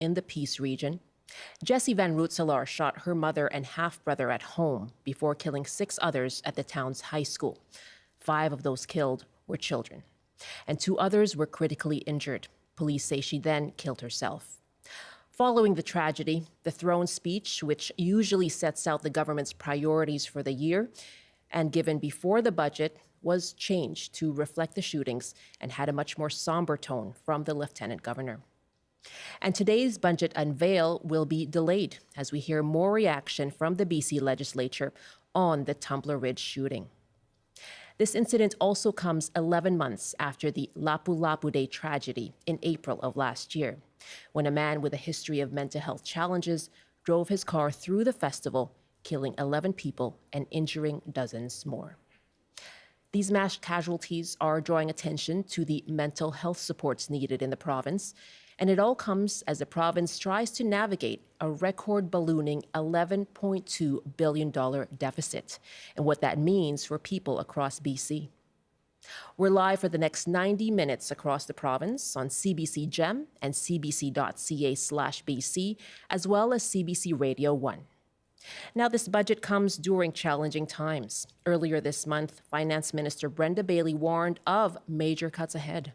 in the Peace region. Jessie Van Rootselaar shot her mother and half-brother at home before killing 6 others at the town's high school. 5 of those killed were children, and 2 others were critically injured. Police say she then killed herself. Following the tragedy, the throne speech, which usually sets out the government's priorities for the year and given before the budget, was changed to reflect the shootings and had a much more somber tone from the Lieutenant Governor. And today's budget unveil will be delayed as we hear more reaction from the BC legislature on the Tumblr Ridge shooting. This incident also comes 11 months after the Lapu-Lapu Day tragedy in April of last year, when a man with a history of mental health challenges drove his car through the festival, killing 11 people and injuring dozens more. These mass casualties are drawing attention to the mental health supports needed in the province, and it all comes as the province tries to navigate a record ballooning $11.2 billion deficit and what that means for people across BC. We're live for the next 90 minutes across the province on CBC Gem and CBC.ca/BC, as well as CBC Radio 1. Now, this budget comes during challenging times. Earlier this month, Finance Minister Brenda Bailey warned of major cuts ahead.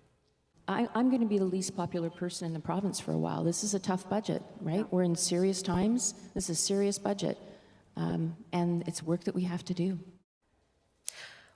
I'm going to be the least popular person in the province for a while. This is a tough budget, right? We're in serious times. This is a serious budget, and it's work that we have to do.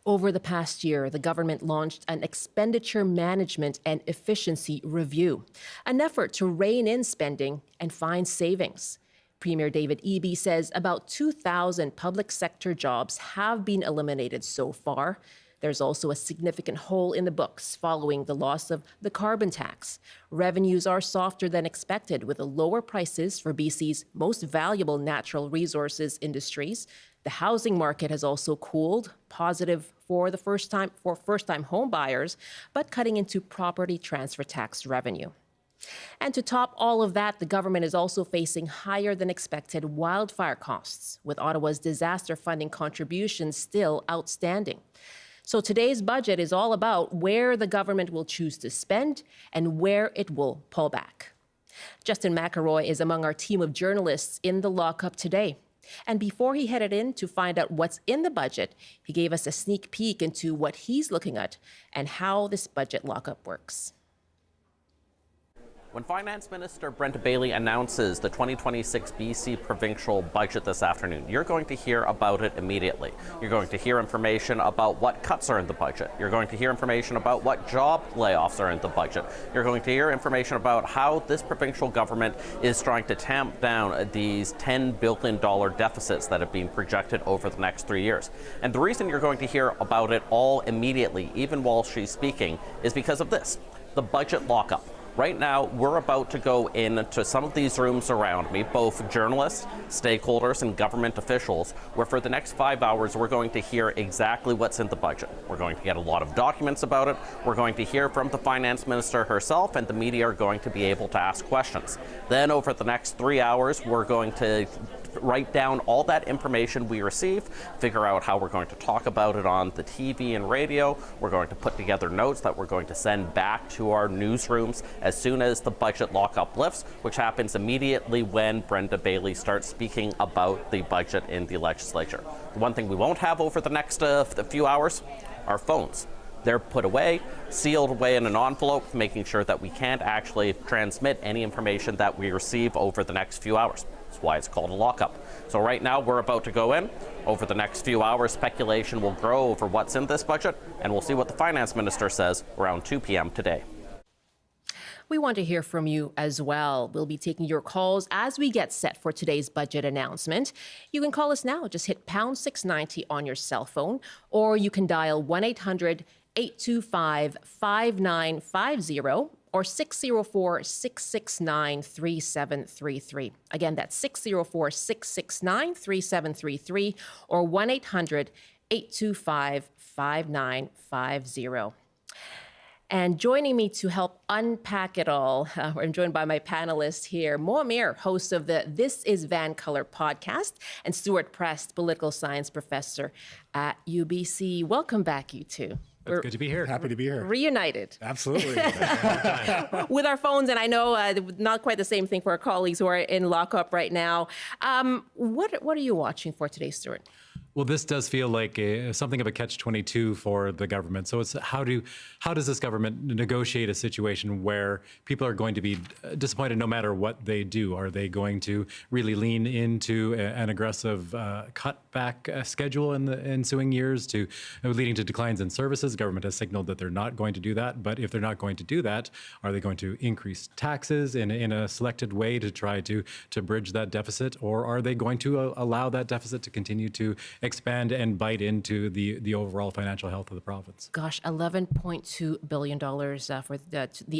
Over the past year, the government launched an expenditure management and efficiency review, an effort to rein in spending and find savings. Premier David Eby says about 2,000 public sector jobs have been eliminated so far. There's also a significant hole in the books following the loss of the carbon tax. Revenues are softer than expected, with lower prices for BC's most valuable natural resources industries. The housing market has also cooled, positive for first-time home buyers, but cutting into property transfer tax revenue. And to top all of that, the government is also facing higher than expected wildfire costs, with Ottawa's disaster funding contributions still outstanding. So today's budget is all about where the government will choose to spend and where it will pull back. Justin McElroy is among our team of journalists in the lockup today. And before he headed in to find out what's in the budget, he gave us a sneak peek into what he's looking at and how this budget lockup works. When Finance Minister Brenda Bailey announces the 2026 BC provincial budget this afternoon, you're going to hear about it immediately. You're going to hear information about what cuts are in the budget. You're going to hear information about what job layoffs are in the budget. You're going to hear information about how this provincial government is trying to tamp down these $10 billion deficits that have been projected over the next 3 years. And the reason you're going to hear about it all immediately, even while she's speaking, is because of this, the budget lockup. Right now, we're about to go into some of these rooms around me, both journalists, stakeholders, and government officials, where for the next 5 hours, we're going to hear exactly what's in the budget. We're going to get a lot of documents about it. We're going to hear from the finance minister herself, and the media are going to be able to ask questions. Then over the next 3 hours, we're going to write down all that information we receive, figure out how we're going to talk about it on the TV and radio. We're going to put together notes that we're going to send back to our newsrooms as soon as the budget lockup lifts, which happens immediately when Brenda Bailey starts speaking about the budget in the legislature. The one thing we won't have over the next few hours are phones. They're put away, sealed away in an envelope, making sure that we can't actually transmit any information that we receive over the next few hours. That's why it's called a lockup. So right now we're about to go in. Over the next few hours, speculation will grow over what's in this budget, and we'll see what the finance minister says around 2 p.m. today. We want to hear from you as well. We'll be taking your calls as we get set for today's budget announcement. You can call us now. Just hit pound 690 on your cell phone, or you can dial 1-800-825-5950 or 604-669-3733. Again, that's 604-669-3733 or 1-800-825-5950. And joining me to help unpack it all, I'm joined by my panelists here, Mo Amir, host of the This Is Van Color podcast, and Stuart Prest, political science professor at UBC. Welcome back, you two. We're Good to be here. Happy to be here. reunited Absolutely. with our phones, and I know not quite the same thing for our colleagues who are in lockup right now. What are you watching for today, Stuart? Well, this does feel like something of a catch-22 for the government. So it's how does this government negotiate a situation where people are going to be disappointed no matter what they do? Are they going to really lean into an aggressive cutback schedule in the ensuing years, leading to declines in services? The government has signaled that they're not going to do that. But if they're not going to do that, are they going to increase taxes in a selected way to try to bridge that deficit, or are they going to allow that deficit to continue to expand and bite into the overall financial health of the province? Gosh, $11.2 billion for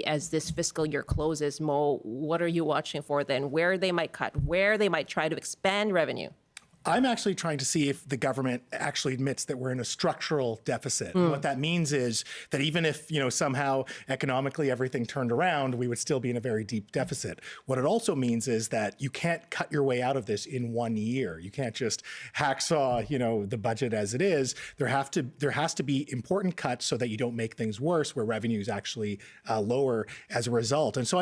as this fiscal year closes. Mo, what are you watching for then? Where they might cut, where they might try to expand revenue? I'm actually trying to see if the government actually admits that we're in a structural deficit. What that means is that even if, somehow economically everything turned around, we would still be in a very deep deficit. What it also means is that you can't cut your way out of this in 1 year. You can't just hacksaw, the budget as it is. There has to be important cuts so that you don't make things worse, where revenues actually lower as a result. And so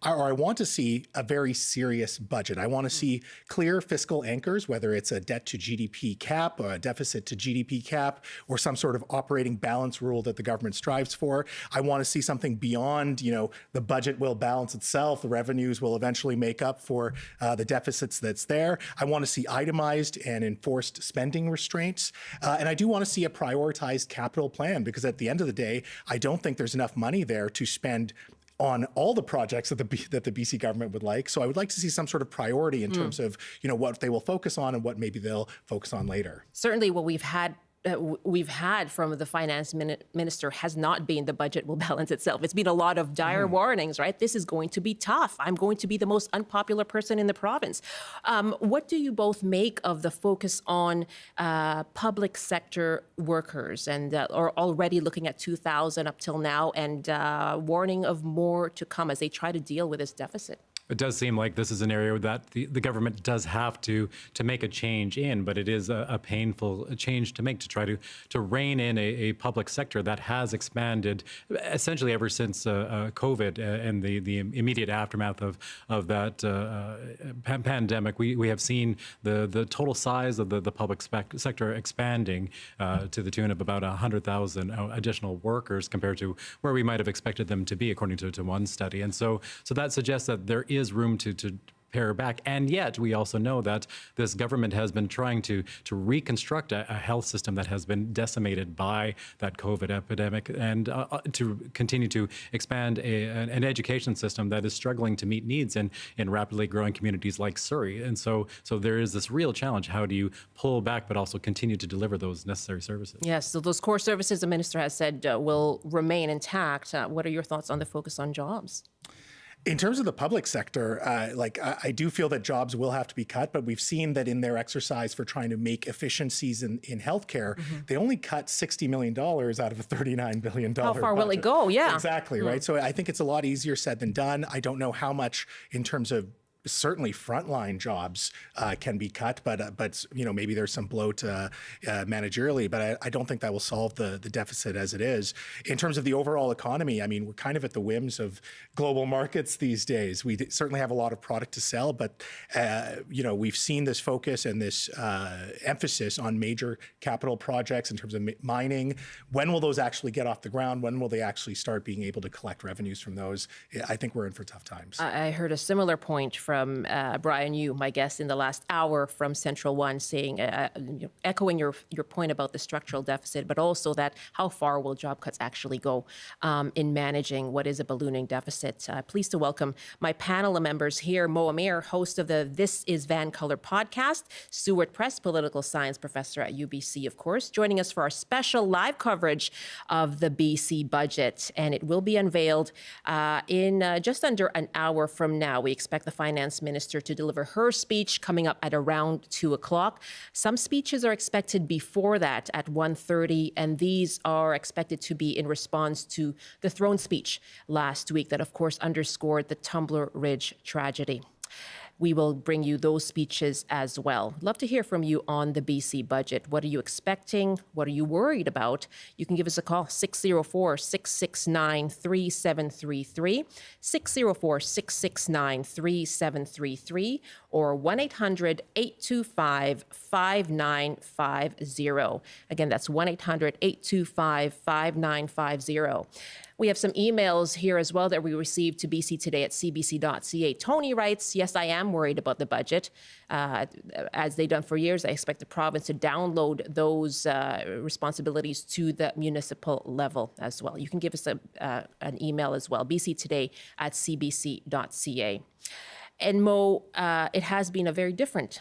I want to see a very serious budget. I want to see clear fiscal anchors, whether it's a debt to GDP cap or a deficit to GDP cap or some sort of operating balance rule that the government strives for. I want to see something beyond, the budget will balance itself. The revenues will eventually make up for the deficits that's there. I want to see itemized and enforced spending restraints. And I do want to see a prioritized capital plan, because at the end of the day, I don't think there's enough money there to spend on all the projects that the BC government would like. So I would like to see some sort of priority in terms of, what they will focus on and what maybe they'll focus on later. Certainly what we've had from the finance minister has not been the budget will balance itself. It's been a lot of dire warnings, right? This is going to be tough. I'm going to be the most unpopular person in the province. What do you both make of the focus on public sector workers and are already looking at 2,000 up till now and warning of more to come as they try to deal with this deficit? It does seem like this is an area that the government does have to make a change in, but it is a painful change to make, to try to rein in a public sector that has expanded essentially ever since COVID and the immediate aftermath of that pandemic. We have seen the total size of the public sector expanding to the tune of about 100,000 additional workers compared to where we might have expected them to be, according to one study. And so that suggests that there is room to pare back. And yet we also know that this government has been trying to reconstruct a health system that has been decimated by that COVID epidemic, and to continue to expand an education system that is struggling to meet needs in rapidly growing communities like Surrey. And so there is this real challenge. How do you pull back but also continue to deliver those necessary services? Yes, so those core services the minister has said will remain intact. What are your thoughts on the focus on jobs? In terms of the public sector, I do feel that jobs will have to be cut, but we've seen that in their exercise for trying to make efficiencies in healthcare, they only cut $60 million out of a $39 billion How far budget. will it go? Yeah. Exactly, right? So I think it's a lot easier said than done. I don't know how much in terms of certainly frontline jobs can be cut, but maybe there's some bloat managerially, but I don't think that will solve the deficit as it is. In terms of the overall economy, I mean, we're kind of at the whims of global markets these days. We certainly have a lot of product to sell, but we've seen this focus and this emphasis on major capital projects in terms of mining. When will those actually get off the ground? When will they actually start being able to collect revenues from those? I think we're in for tough times. I heard a similar point from Brian Yu, my guest in the last hour from Central One, saying, echoing your point about the structural deficit, but also that how far will job cuts actually go in managing what is a ballooning deficit. Pleased to welcome my panel of members here. Mo Amir, host of the This is Vancolour podcast, Stuart Press, political science professor at UBC, of course, joining us for our special live coverage of the BC budget. And it will be unveiled in just under an hour from now. We expect the finance minister to deliver her speech coming up at around 2 o'clock. Some speeches are expected before that at 1:30, and these are expected to be in response to the throne speech last week that, of course, underscored the Tumblr Ridge tragedy. we will bring you those speeches as well. Love to hear from you on the BC budget. What are you expecting? What are you worried about? You can give us a call, 604-669-3733, 604-669-3733, or 1-800-825-5950. Again, that's 1-800-825-5950. We have some emails here as well that we received to BC Today at CBC.ca. Tony writes, yes, I am worried about the budget. As they've done for years, I expect the province to download those responsibilities to the municipal level as well. You can give us an email as well, BC Today at CBC.ca. And Mo, it has been a very different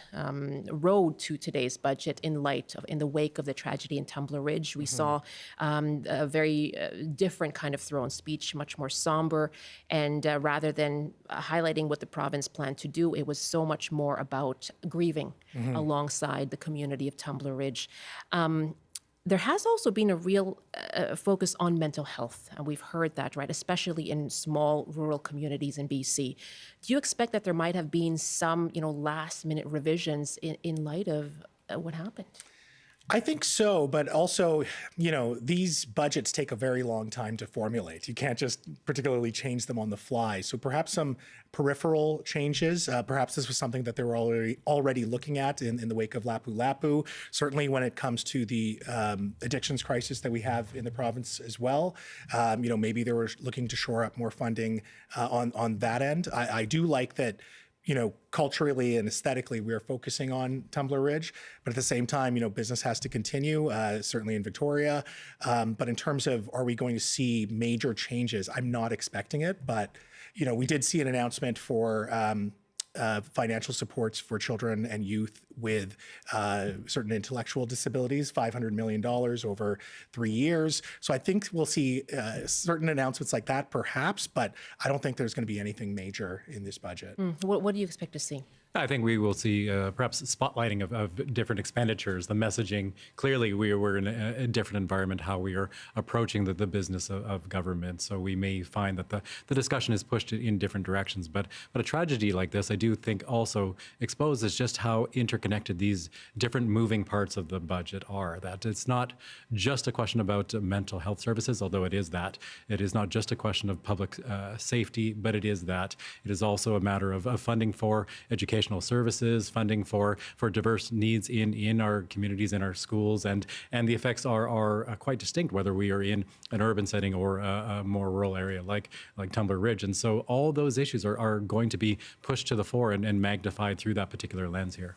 road to today's budget in the wake of the tragedy in Tumblr Ridge. We saw a very different kind of throne speech, much more somber. And rather than highlighting what the province planned to do, it was so much more about grieving alongside the community of Tumblr Ridge. There has also been a real focus on mental health, and we've heard that, right, especially in small rural communities in BC. Do you expect that there might have been some, last-minute revisions in light of what happened? I think so, but also, these budgets take a very long time to formulate. You can't just particularly change them on the fly. So perhaps some peripheral changes. Perhaps this was something that they were already looking at in the wake of Lapu Lapu. Certainly when it comes to the addictions crisis that we have in the province as well. Maybe they were looking to shore up more funding on that end. I do like that. Culturally and aesthetically, we are focusing on Tumblr Ridge, but at the same time, business has to continue, certainly in Victoria. But in terms of, are we going to see major changes? I'm not expecting it, but, we did see an announcement for financial supports for children and youth with certain intellectual disabilities, $500 million over 3 years. So I think we'll see certain announcements like that, perhaps, but I don't think there's going to be anything major in this budget. What do you expect to see? I think we will see perhaps spotlighting of different expenditures, the messaging. Clearly, we're in a different environment, how we are approaching the business of government. So we may find that the discussion is pushed in different directions. But a tragedy like this, I do think also exposes just how interconnected these different moving parts of the budget are. That it's not just a question about mental health services, although it is that. It is not just a question of public safety, but it is that. It is also a matter of funding for educational services, funding for diverse needs in our communities, in our schools, and the effects are quite distinct, whether we are in an urban setting or a more rural area like Tumblr Ridge. And so all those issues are going to be pushed to the fore and magnified through that particular lens here.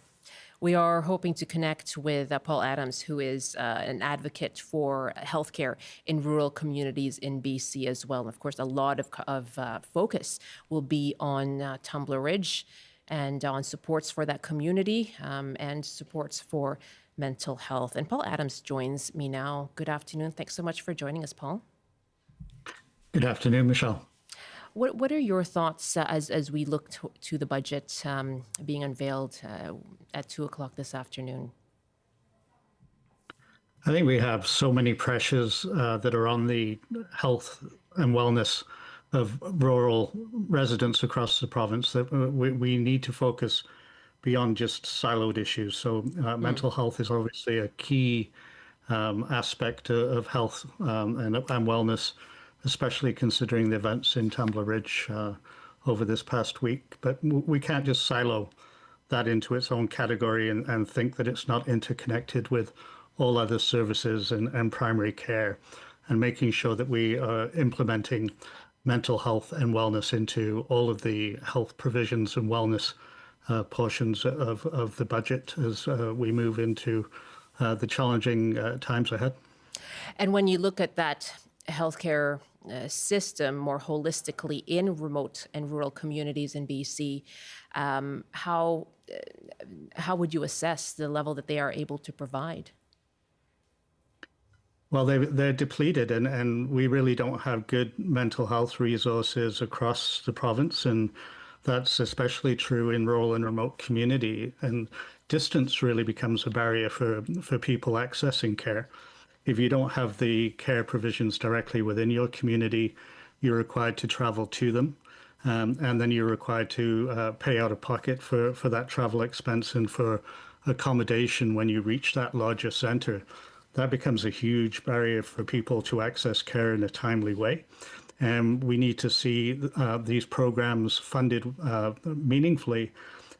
We are hoping to connect with Paul Adams, who is an advocate for healthcare in rural communities in BC as well. And of course, a lot of focus will be on Tumblr Ridge and on supports for that community and supports for mental health. And Paul Adams joins me now. Good afternoon. Thanks so much for joining us, Paul. Good afternoon, Michelle. What are your thoughts as we look to the budget being unveiled at 2 o'clock this afternoon? I think we have so many pressures that are on the health and wellness of rural residents across the province that we need to focus beyond just siloed issues. So mental health is obviously a key aspect of health and wellness, especially considering the events in Tumblr Ridge over this past week. But we can't just silo that into its own category and think that it's not interconnected with all other services and primary care, and making sure that we are implementing mental health and wellness into all of the health provisions and wellness portions of the budget as we move into the challenging times ahead. And when you look at that healthcare system more holistically in remote and rural communities in BC, how would you assess the level that they are able to provide? Well, they're depleted, and we really don't have good mental health resources across the province, and that's especially true in rural and remote community. And distance really becomes a barrier for people accessing care. If you don't have the care provisions directly within your community, you're required to travel to them. and then you're required to pay out of pocket for that travel expense and for accommodation when you reach that larger center. That becomes a huge barrier for people to access care in a timely way. And we need to see these programs funded meaningfully.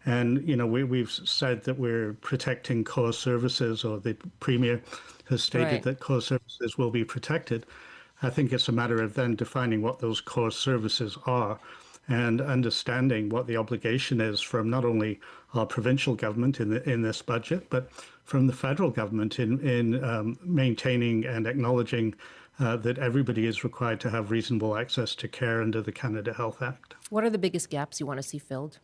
And, you know, we've said that we're protecting core services, or the Premier has stated that core services will be protected. I think it's a matter of then defining what those core services are and understanding what the obligation is from not only our provincial government in this budget, but from the federal government in maintaining and acknowledging that everybody is required to have reasonable access to care under the Canada Health Act. What are the biggest gaps you want to see filled?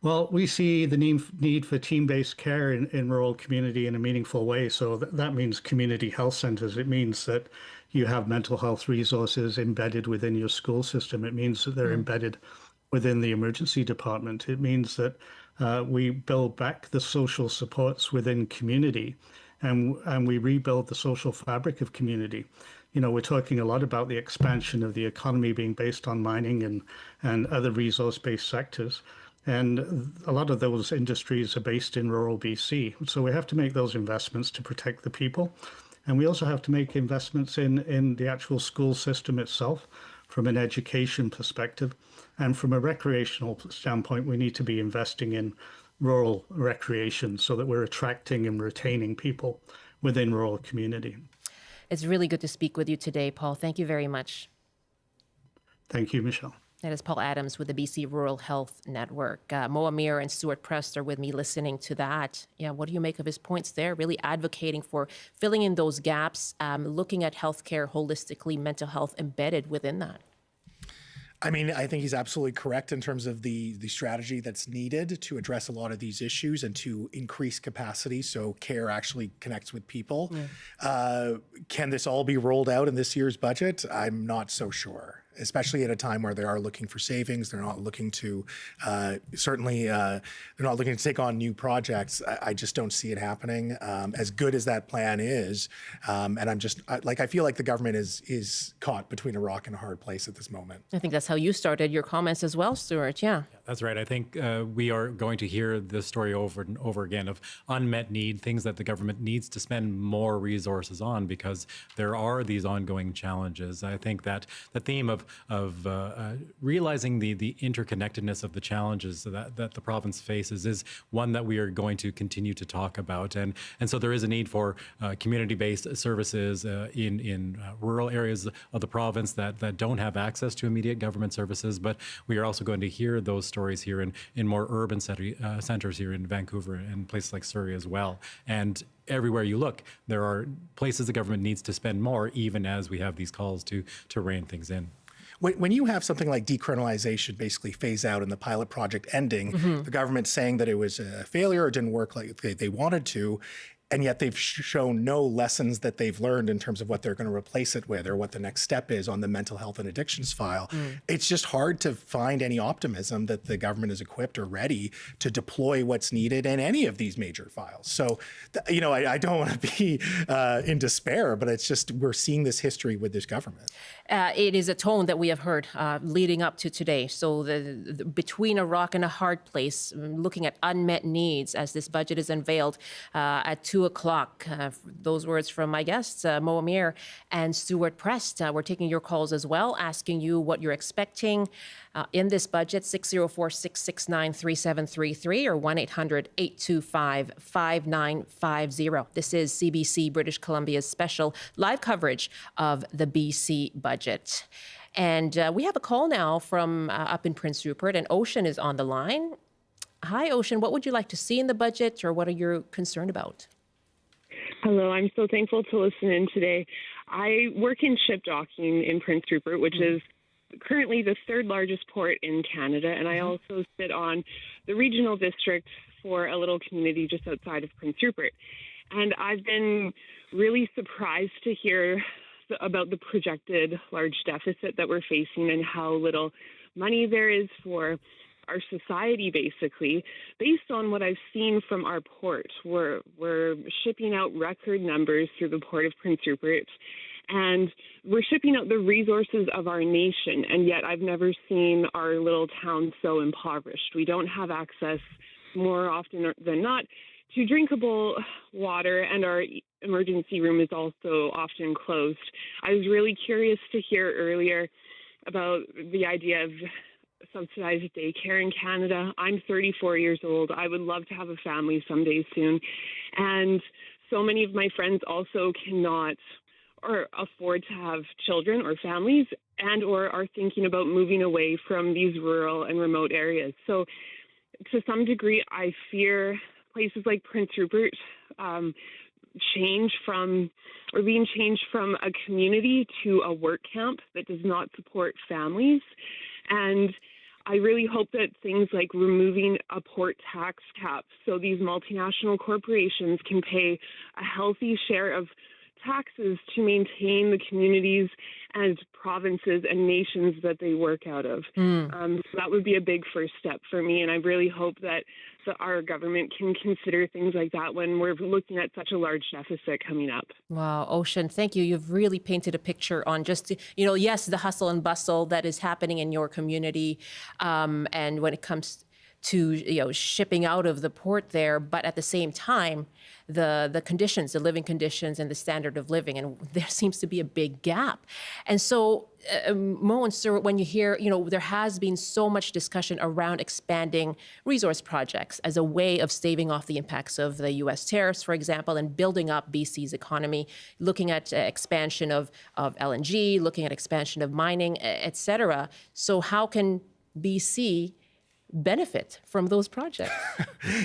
Well, we see the need for team-based care in rural community in a meaningful way. So that means community health centers. It means that you have mental health resources embedded within your school system. It means that they're embedded within the emergency department. It means that we build back the social supports within community, and we rebuild the social fabric of community. You know, we're talking a lot about the expansion of the economy being based on mining and other resource-based sectors. And a lot of those industries are based in rural BC. So we have to make those investments to protect the people. And we also have to make investments in the actual school system itself from an education perspective. And from a recreational standpoint, we need to be investing in rural recreation so that we're attracting and retaining people within rural community. It's really good to speak with you today, Paul. Thank you very much. Thank you, Michelle. That is Paul Adams with the BC Rural Health Network. Mo Amir and Stuart Prest are with me listening to that. Yeah, what do you make of his points there? Really advocating for filling in those gaps, looking at healthcare holistically, mental health embedded within that. I mean, I think he's absolutely correct in terms of the strategy that's needed to address a lot of these issues and to increase capacity so care actually connects with people. Can this all be rolled out in this year's budget? I'm not so sure, especially at a time where they are looking for savings. They're not looking to, they're not looking to take on new projects. I just don't see it happening as good as that plan is. And I feel like the government is caught between a rock and a hard place at this moment. I think that's how you started your comments as well, Stuart. Yeah. That's right. I think we are going to hear this story over and over again of unmet need, things that the government needs to spend more resources on because there are these ongoing challenges. I think that the theme of realizing the interconnectedness of the challenges that the province faces is one that we are going to continue to talk about. And so there is a need for community-based services in rural areas of the province that don't have access to immediate government services. But we are also going to hear those stories here in more urban centers here in Vancouver and places like Surrey as well. And everywhere you look, there are places the government needs to spend more, even as we have these calls to rein things in. When you have something like decriminalization basically phase out and the pilot project ending, the government saying that it was a failure or didn't work like they wanted to, and yet they've shown no lessons that they've learned in terms of what they're going to replace it with or what the next step is on the mental health and addictions file. It's just hard to find any optimism that the government is equipped or ready to deploy what's needed in any of these major files. So, I don't want to be in despair, but it's just we're seeing this history with this government. It is a tone that we have heard leading up to today. So the between a rock and a hard place, looking at unmet needs as this budget is unveiled at 2 o'clock. Those words from my guests, Mo Amir and Stuart Prest. We're taking your calls as well, asking you what you're expecting in this budget, 604-669-3733 or 1-800-825-5950. This is CBC British Columbia's special live coverage of the BC budget. And we have a call now from up in Prince Rupert, and Ocean is on the line. Hi, Ocean. What would you like to see in the budget, or what are you concerned about? Hello, I'm so thankful to listen in today. I work in ship docking in Prince Rupert, which is currently the third largest port in Canada, and I also sit on the regional district for a little community just outside of Prince Rupert. And I've been really surprised to hear about the projected large deficit that we're facing and how little money there is for our society, basically, based on what I've seen from our port. We're shipping out record numbers through the Port of Prince Rupert, And we're shipping out the resources of our nation, and yet I've never seen our little town so impoverished. We don't have access more often than not to drinkable water, and our emergency room is also often closed. I was really curious to hear earlier about the idea of subsidized daycare in Canada. I'm 34 years old. I would love to have a family someday soon. And so many of my friends also cannot or afford to have children or families, and or are thinking about moving away from these rural and remote areas. So to some degree, I fear places like Prince Rupert being changed from a community to a work camp that does not support families. And I really hope that things like removing a port tax cap, so these multinational corporations can pay a healthy share of taxes to maintain the communities and provinces and nations that they work out of. So that would be a big first step for me, and I really hope that our government can consider things like that when we're looking at such a large deficit coming up. Wow, Ocean, thank you. You've really painted a picture on just, yes, the hustle and bustle that is happening in your community, and when it comes to shipping out of the port there, but at the same time, the conditions, the living conditions, and the standard of living, and there seems to be a big gap. And so, Mo and Stuart, when you hear, there has been so much discussion around expanding resource projects as a way of staving off the impacts of the U.S. tariffs, for example, and building up BC's economy, looking at expansion of LNG, looking at expansion of mining, et cetera. So how can BC benefit from those projects?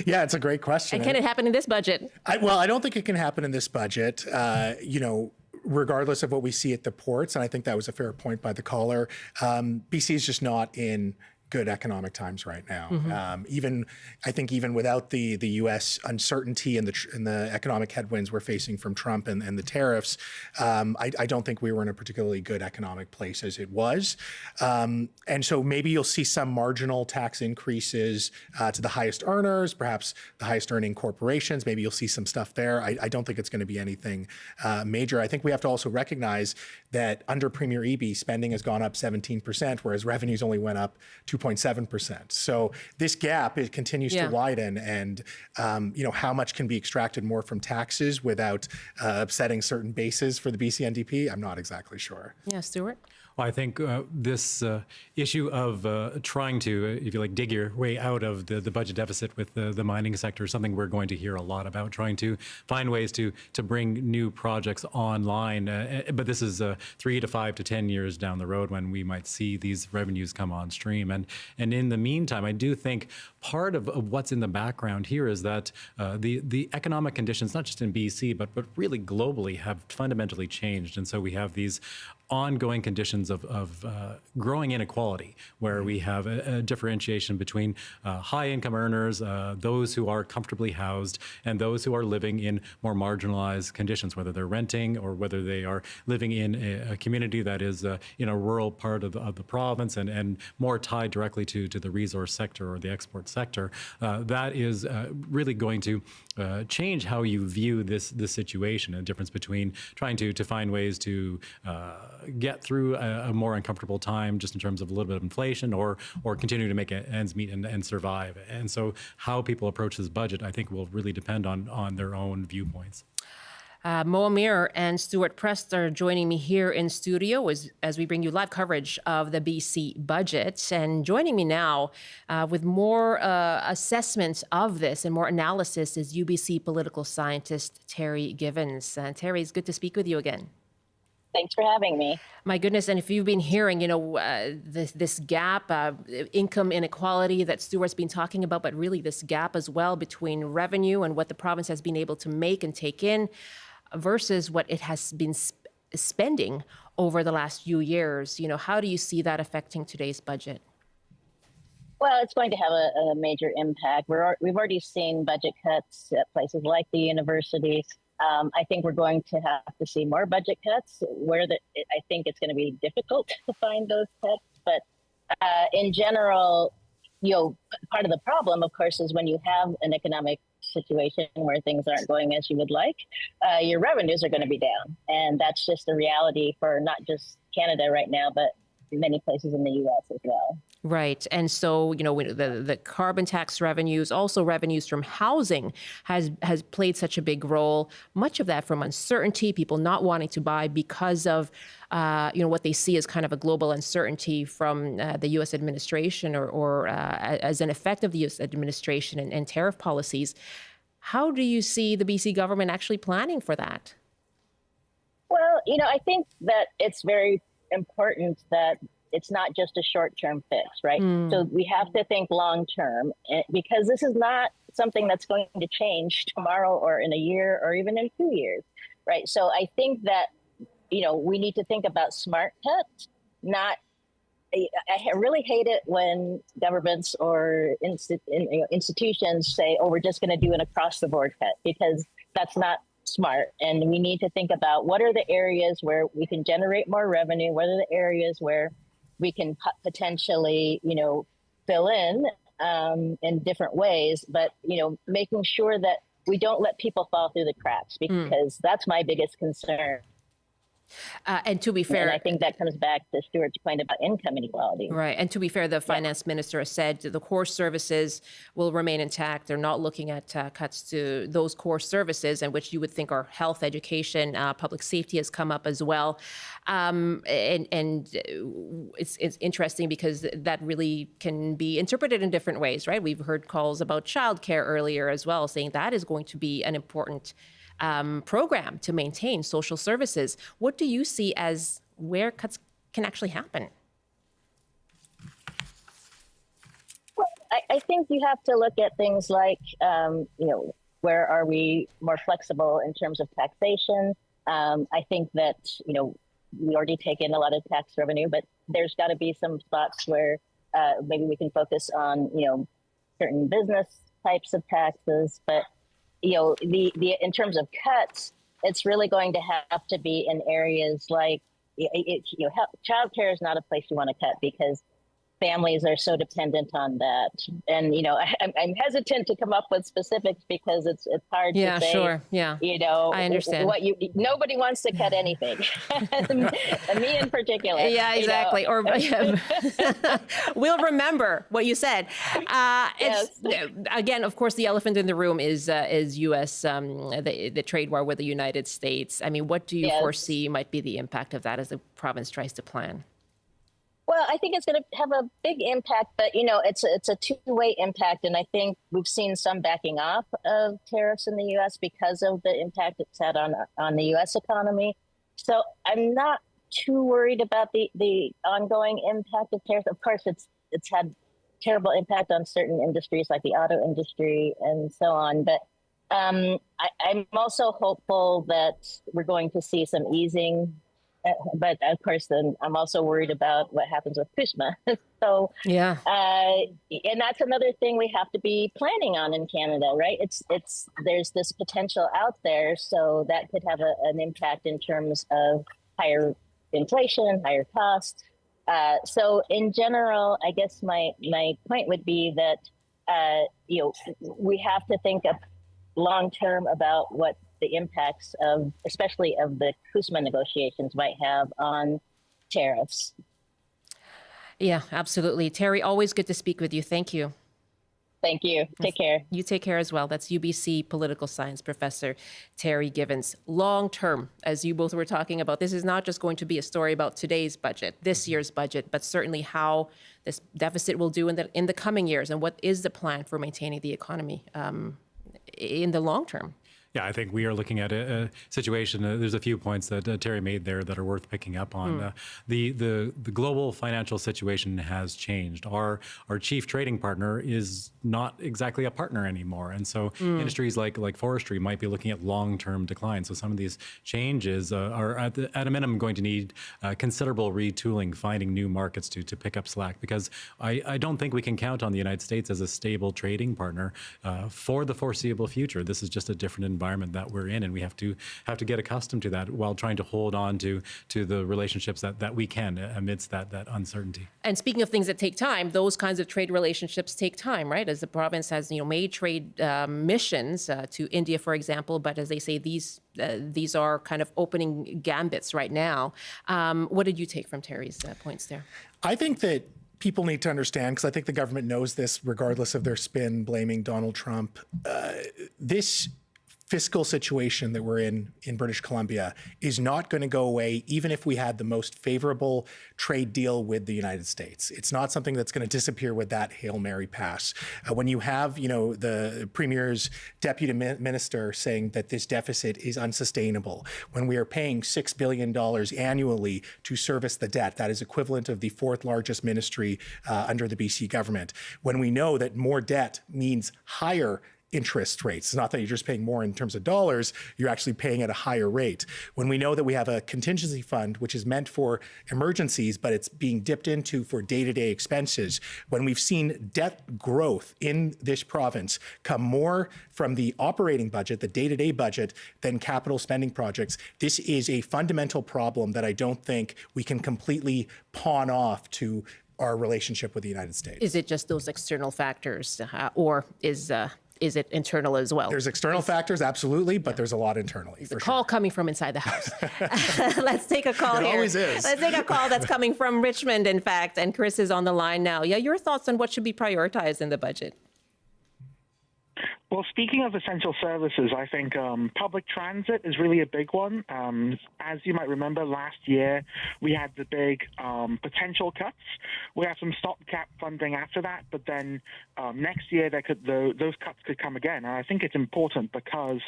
Yeah, it's a great question. And can it happen in this budget? I don't think it can happen in this budget. Regardless of what we see at the ports, and I think that was a fair point by the caller, BC is just not in good economic times right now. I think even without the U.S. uncertainty and the economic headwinds we're facing from Trump and the tariffs, I don't think we were in a particularly good economic place as it was. And so maybe you'll see some marginal tax increases to the highest earners, perhaps the highest earning corporations. Maybe you'll see some stuff there. I don't think it's going to be anything major. I think we have to also recognize that under Premier Eby, spending has gone up 17%, whereas revenues only went up 2.7%. So this gap, it continues to widen, and how much can be extracted more from taxes without upsetting certain bases for the BC NDP? I'm not exactly sure. Yeah, Stuart? Well, I think this issue of trying to, if you like, dig your way out of the budget deficit with the mining sector is something we're going to hear a lot about, trying to find ways to bring new projects online. But this is 3 to 5 to 10 years down the road when we might see these revenues come on stream. And in the meantime, I do think part of what's in the background here is that the economic conditions, not just in BC, but really globally, have fundamentally changed. And so we have these ongoing conditions of growing inequality, where we have a differentiation between high income earners, those who are comfortably housed, and those who are living in more marginalized conditions, whether they're renting or whether they are living in a community that is in a rural part of the province and more tied directly to the resource sector or the export sector. That is really going to change how you view this situation, a difference between trying to find ways to get through a more uncomfortable time just in terms of a little bit of inflation, or continue to make ends meet and survive. And so how people approach this budget, I think, will really depend on their own viewpoints. Mo Amir and Stuart Prest are joining me here in studio as we bring you live coverage of the BC budget. And joining me now with more assessment of this and more analysis is UBC political scientist Terry Givens. Terry, it's good to speak with you again. Thanks for having me. My goodness, and if you've been hearing, this gap, income inequality that Stuart's been talking about, but really this gap as well between revenue and what the province has been able to make and take in versus what it has been spending over the last few years. How do you see that affecting today's budget? Well, it's going to have a major impact. We've already seen budget cuts at places like the university. I think we're going to have to see more budget cuts I think it's going to be difficult to find those cuts. But in general, part of the problem, of course, is when you have an economic situation where things aren't going as you would like, your revenues are going to be down. And that's just the reality for not just Canada right now, but many places in the U.S. as well. Right. And so, the carbon tax revenues, also revenues from housing has played such a big role. Much of that from uncertainty, people not wanting to buy because of, what they see as kind of a global uncertainty from the U.S. administration or as an effect of the U.S. administration and tariff policies. How do you see the BC government actually planning for that? Well, I think that it's very important that it's not just a short-term fix, right? So we have to think long-term, because this is not something that's going to change tomorrow or in a year or even in 2 years, right? So I think that, we need to think about smart cuts, not, I really hate it when governments or institutions say, oh, we're just going to do an across-the-board cut, because that's not smart. And we need to think about what are the areas where we can generate more revenue, what are the areas where we can potentially, fill in different ways, but, making sure that we don't let people fall through the cracks, because that's my biggest concern. And to be fair, and I think that comes back to Stuart's point about income inequality. Right. And to be fair, the finance minister has said the core services will remain intact. They're not looking at cuts to those core services, and which you would think are health, education, public safety has come up as well. And it's interesting because that really can be interpreted in different ways, right? We've heard calls about childcare earlier as well, saying that is going to be an important program to maintain social services. What do you see as where cuts can actually happen? Well, I think you have to look at things like, where are we more flexible in terms of taxation? I think that, we already take in a lot of tax revenue, but there's got to be some spots where maybe we can focus on, certain business types of taxes, but the in terms of cuts, it's really going to have to be in areas like, childcare is not a place you want to cut, because families are so dependent on that. And, I'm hesitant to come up with specifics because it's hard to say. Sure. Yeah. I understand. Nobody wants to cut anything. Me in particular. Yeah, exactly. Or we'll remember what you said. Yes. Again, of course, the elephant in the room is U.S. The trade war with the United States. I mean, what do you foresee might be the impact of that as the province tries to plan? Well, I think it's going to have a big impact, but, it's a two-way impact. And I think we've seen some backing off of tariffs in the U.S. because of the impact it's had on the U.S. economy. So I'm not too worried about the ongoing impact of tariffs. Of course, it's had terrible impact on certain industries like the auto industry and so on. But I'm also hopeful that we're going to see some easing. But of course, then I'm also worried about what happens with CUSMA. So, yeah, and that's another thing we have to be planning on in Canada, right? There's this potential out there, so that could have an impact in terms of higher inflation, higher costs. So, in general, I guess my point would be that we have to think of long term about what the impacts of, especially of the CUSMA negotiations, might have on tariffs. Yeah, absolutely. Terry, always good to speak with you. Thank you. Thank you. Take care. You take care as well. That's UBC political science professor Terry Givens. Long term, as you both were talking about, this is not just going to be a story about today's budget, this year's budget, but certainly how this deficit will do in the coming years, and what is the plan for maintaining the economy in the long term. Yeah, I think we are looking at a situation. There's a few points that Terry made there that are worth picking up on. The global financial situation has changed. Our chief trading partner is not exactly a partner anymore, and so industries like forestry might be looking at long-term decline. So some of these changes are at a minimum going to need considerable retooling, finding new markets to pick up slack. Because I don't think we can count on the United States as a stable trading partner for the foreseeable future. This is just a different environment environment that we're in, and we have to get accustomed to that while trying to hold on to the relationships that we can amidst that uncertainty. And speaking of things that take time, those kinds of trade relationships take time, right? As the province has, made trade missions to India, for example, but as they say, these are kind of opening gambits right now. What did you take from Terry's points there? I think that people need to understand, because I think the government knows this, regardless of their spin blaming Donald Trump. This fiscal situation that we're in British Columbia is not going to go away, even if we had the most favorable trade deal with the United States. It's not something that's going to disappear with that Hail Mary pass. When you have, the Premier's deputy minister saying that this deficit is unsustainable, when we are paying $6 billion annually to service the debt, that is equivalent of the fourth largest ministry under the BC government. When we know that more debt means higher interest rates. It's not that you're just paying more in terms of dollars, you're actually paying at a higher rate. When we know that we have a contingency fund, which is meant for emergencies, but it's being dipped into for day-to-day expenses, when we've seen debt growth in this province come more from the operating budget, the day-to-day budget, than capital spending projects, this is a fundamental problem that I don't think we can completely pawn off to our relationship with the United States. Is it just those external factors, or is it internal as well? There's external factors, absolutely, but there's a lot internally. There's a call coming from inside the House. Let's take a call here. It always is. Let's take a call that's coming from Richmond, in fact, and Chris is on the line now. Yeah, your thoughts on what should be prioritized in the budget? Well, speaking of essential services, I think public transit is really a big one. As you might remember, last year we had the big potential cuts. We have some stopgap funding after that, but then next year those cuts could come again. And I think it's important because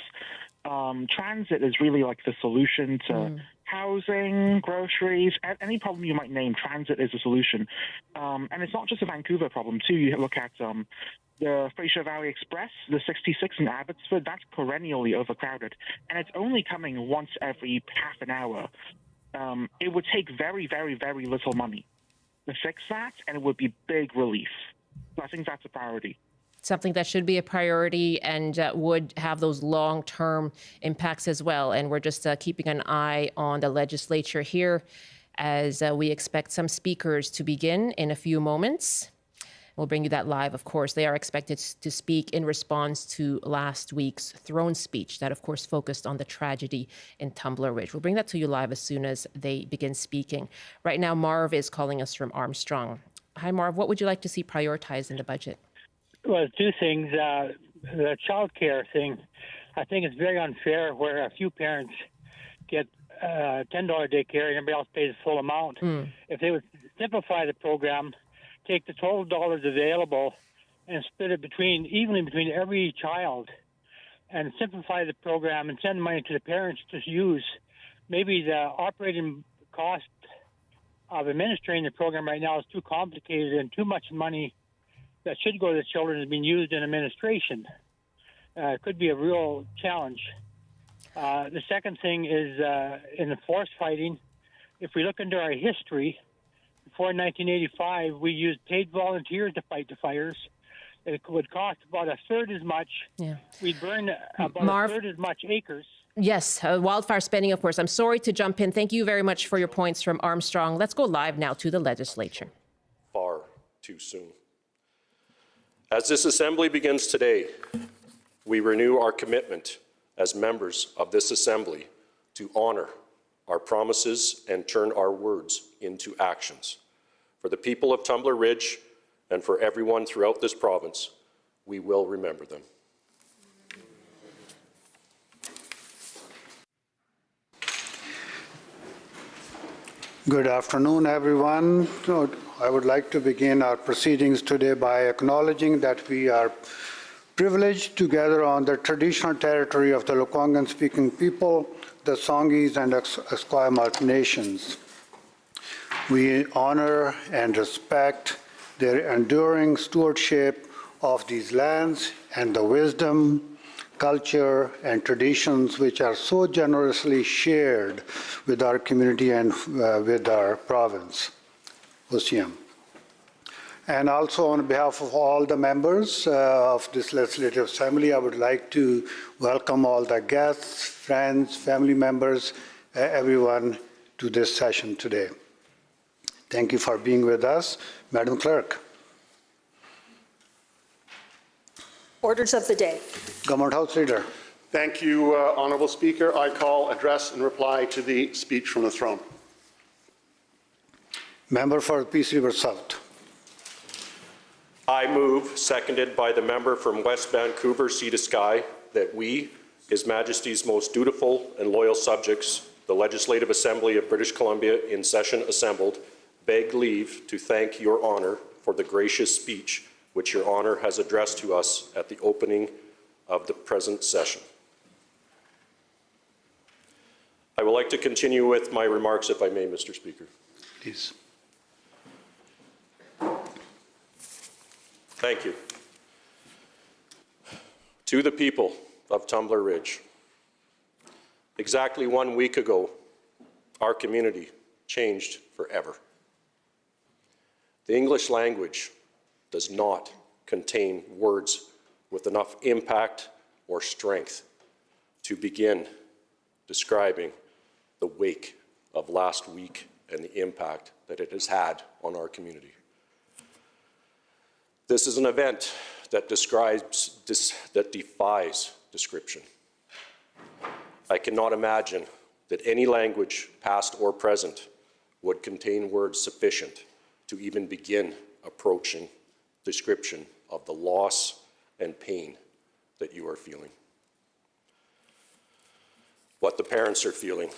transit is really like the solution to housing, groceries, any problem you might name. Transit is a solution, and it's not just a Vancouver problem too. You look at the Fraser Valley Express, the 66 in Abbotsford, that's perennially overcrowded. And it's only coming once every half an hour. It would take very, very, very little money to fix that, and it would be big relief. So I think that's a priority. Something that should be a priority and would have those long-term impacts as well. And we're just keeping an eye on the legislature here as we expect some speakers to begin in a few moments. We'll bring you that live, of course. They are expected to speak in response to last week's throne speech that, of course, focused on the tragedy in Tumblr Ridge. We'll bring that to you live as soon as they begin speaking. Right now, Marv is calling us from Armstrong. Hi, Marv. What would you like to see prioritized in the budget? Well, two things. The child care thing, I think it's very unfair where a few parents get $10 daycare and everybody else pays the full amount. If they would simplify the program, take the total dollars available and split it evenly between every child, and simplify the program and send money to the parents to use. Maybe the operating cost of administering the program right now is too complicated, and too much money that should go to the children is being used in administration. It could be a real challenge. The second thing is in the forest fighting. If we look into our history, before 1985, we used paid volunteers to fight the fires. It would cost about a third as much. Yeah. We'd burn about a third as much acres. Yes, wildfire spending, of course. I'm sorry to jump in. Thank you very much for your points from Armstrong. Let's go live now to the legislature. Far too soon. As this assembly begins today, we renew our commitment as members of this assembly to honor our promises and turn our words into actions. For the people of Tumblr Ridge and for everyone throughout this province, we will remember them. Good afternoon, everyone. I would like to begin our proceedings today by acknowledging that we are privileged to gather on the traditional territory of the Lekwungen-speaking people, the Songhees and Esquimalt nations. We honor and respect their enduring stewardship of these lands and the wisdom, culture, and traditions which are so generously shared with our community and with our province. Osiam. And also on behalf of all the members of this Legislative Assembly, I would like to welcome all the guests, friends, family members, everyone to this session today. Thank you for being with us. Madam Clerk. Orders of the day. Government House Leader. Thank you, Honourable Speaker. I call, address and reply to the speech from the throne. Member for Peace River South. I move, seconded by the member from West Vancouver, Sea to Sky, that we, His Majesty's most dutiful and loyal subjects, the Legislative Assembly of British Columbia in session assembled, beg leave to thank Your Honour for the gracious speech which Your Honour has addressed to us at the opening of the present session. I would like to continue with my remarks, if I may, Mr. Speaker. Please. Thank you. To the people of Tumblr Ridge, exactly 1 week ago, our community changed forever. The English language does not contain words with enough impact or strength to begin describing the wake of last week and the impact that it has had on our community. This is an event that defies description. I cannot imagine that any language, past or present, would contain words sufficient to even begin approaching description of the loss and pain that you are feeling. What the parents are feeling,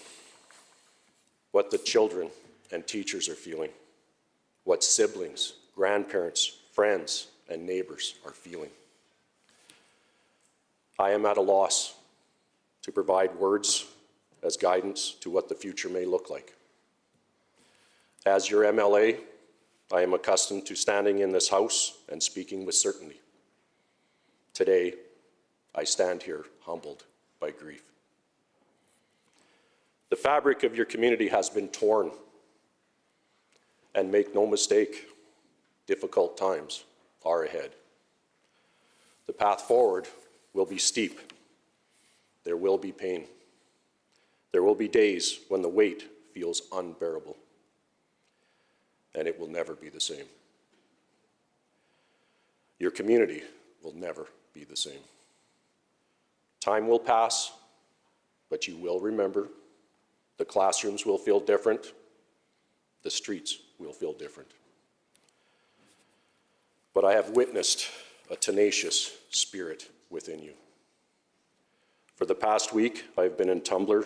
what the children and teachers are feeling, what siblings, grandparents, friends, and neighbors are feeling. I am at a loss to provide words as guidance to what the future may look like. As your MLA, I am accustomed to standing in this House and speaking with certainty. Today, I stand here humbled by grief. The fabric of your community has been torn, and make no mistake, difficult times are ahead. The path forward will be steep. There will be pain. There will be days when the weight feels unbearable, and it will never be the same. Your community will never be the same. Time will pass, but you will remember. The classrooms will feel different. The streets will feel different. But I have witnessed a tenacious spirit within you. For the past week, I've been in Tumblr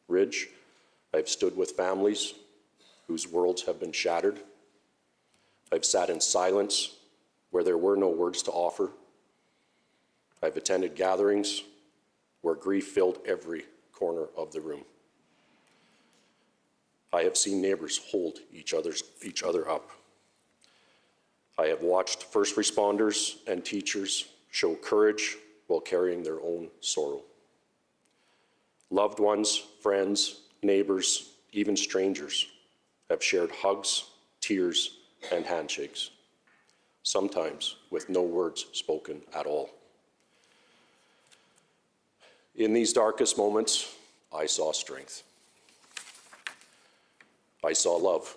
Ridge. I've stood with families whose worlds have been shattered. I've sat in silence where there were no words to offer. I've attended gatherings where grief filled every corner of the room. I have seen neighbors hold each other up. I have watched first responders and teachers show courage while carrying their own sorrow. Loved ones, friends, neighbors, even strangers have shared hugs, tears, and handshakes, sometimes with no words spoken at all. In these darkest moments, I saw strength. I saw love.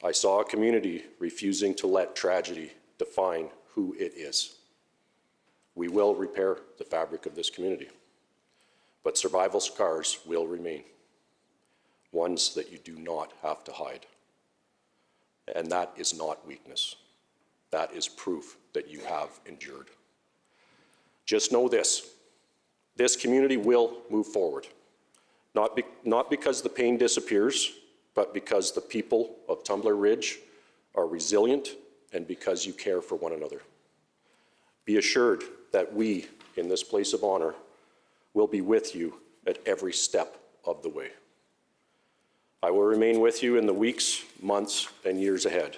I saw a community refusing to let tragedy define who it is. We will repair the fabric of this community, but survival scars will remain, ones that you do not have to hide. And that is not weakness. That is proof that you have endured. Just know this community will move forward, not because the pain disappears, but because the people of Tumblr Ridge are resilient and because you care for one another. Be assured that we, in this place of honor, will be with you at every step of the way. I will remain with you in the weeks, months, and years ahead.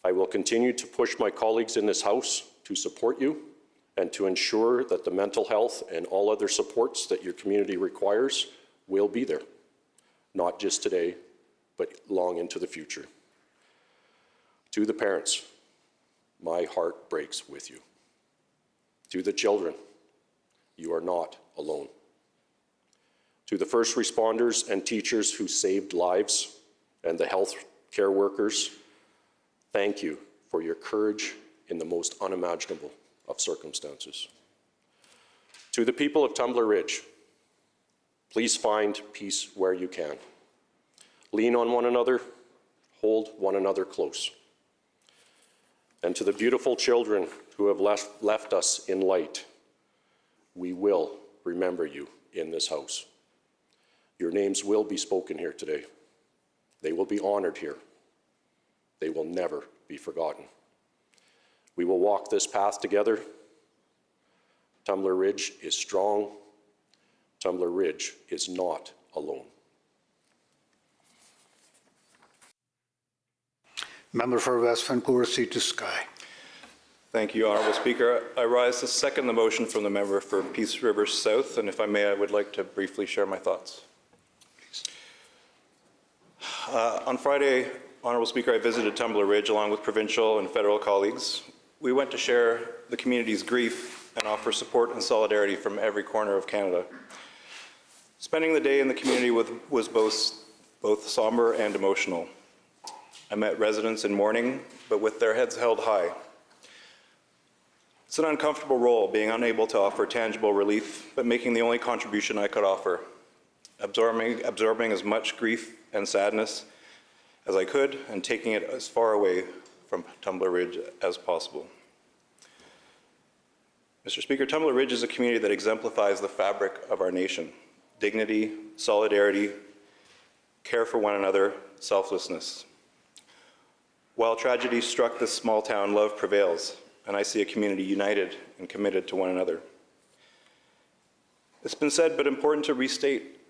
I will continue to push my colleagues in this House to support you and to ensure that the mental health and all other supports that your community requires will be there, not just today, but long into the future. To the parents, my heart breaks with you. To the children, you are not alone. To the first responders and teachers who saved lives and the health care workers, thank you for your courage in the most unimaginable of circumstances. To the people of Tumblr Ridge, please find peace where you can. Lean on one another, hold one another close. And to the beautiful children who have left us in light, we will remember you in this house. Your names will be spoken here today. They will be honored here. They will never be forgotten. We will walk this path together. Tumblr Ridge is strong. Tumblr Ridge is not alone. Member for West Vancouver, Sea to Sky. Thank you, Honourable Speaker. I rise to second the motion from the member for Peace River South, and if I may, I would like to briefly share my thoughts. On Friday, Honourable Speaker, I visited Tumblr Ridge along with provincial and federal colleagues. We went to share the community's grief and offer support and solidarity from every corner of Canada. Spending the day in the community was both somber and emotional. I met residents in mourning, but with their heads held high. It's an uncomfortable role, being unable to offer tangible relief, but making the only contribution I could offer, absorbing as much grief and sadness as I could, and taking it as far away from Tumblr Ridge as possible. Mr. Speaker, Tumblr Ridge is a community that exemplifies the fabric of our nation: dignity, solidarity, care for one another, selflessness. While tragedy struck this small town, love prevails, and I see a community united and committed to one another. It's been said, but important to restate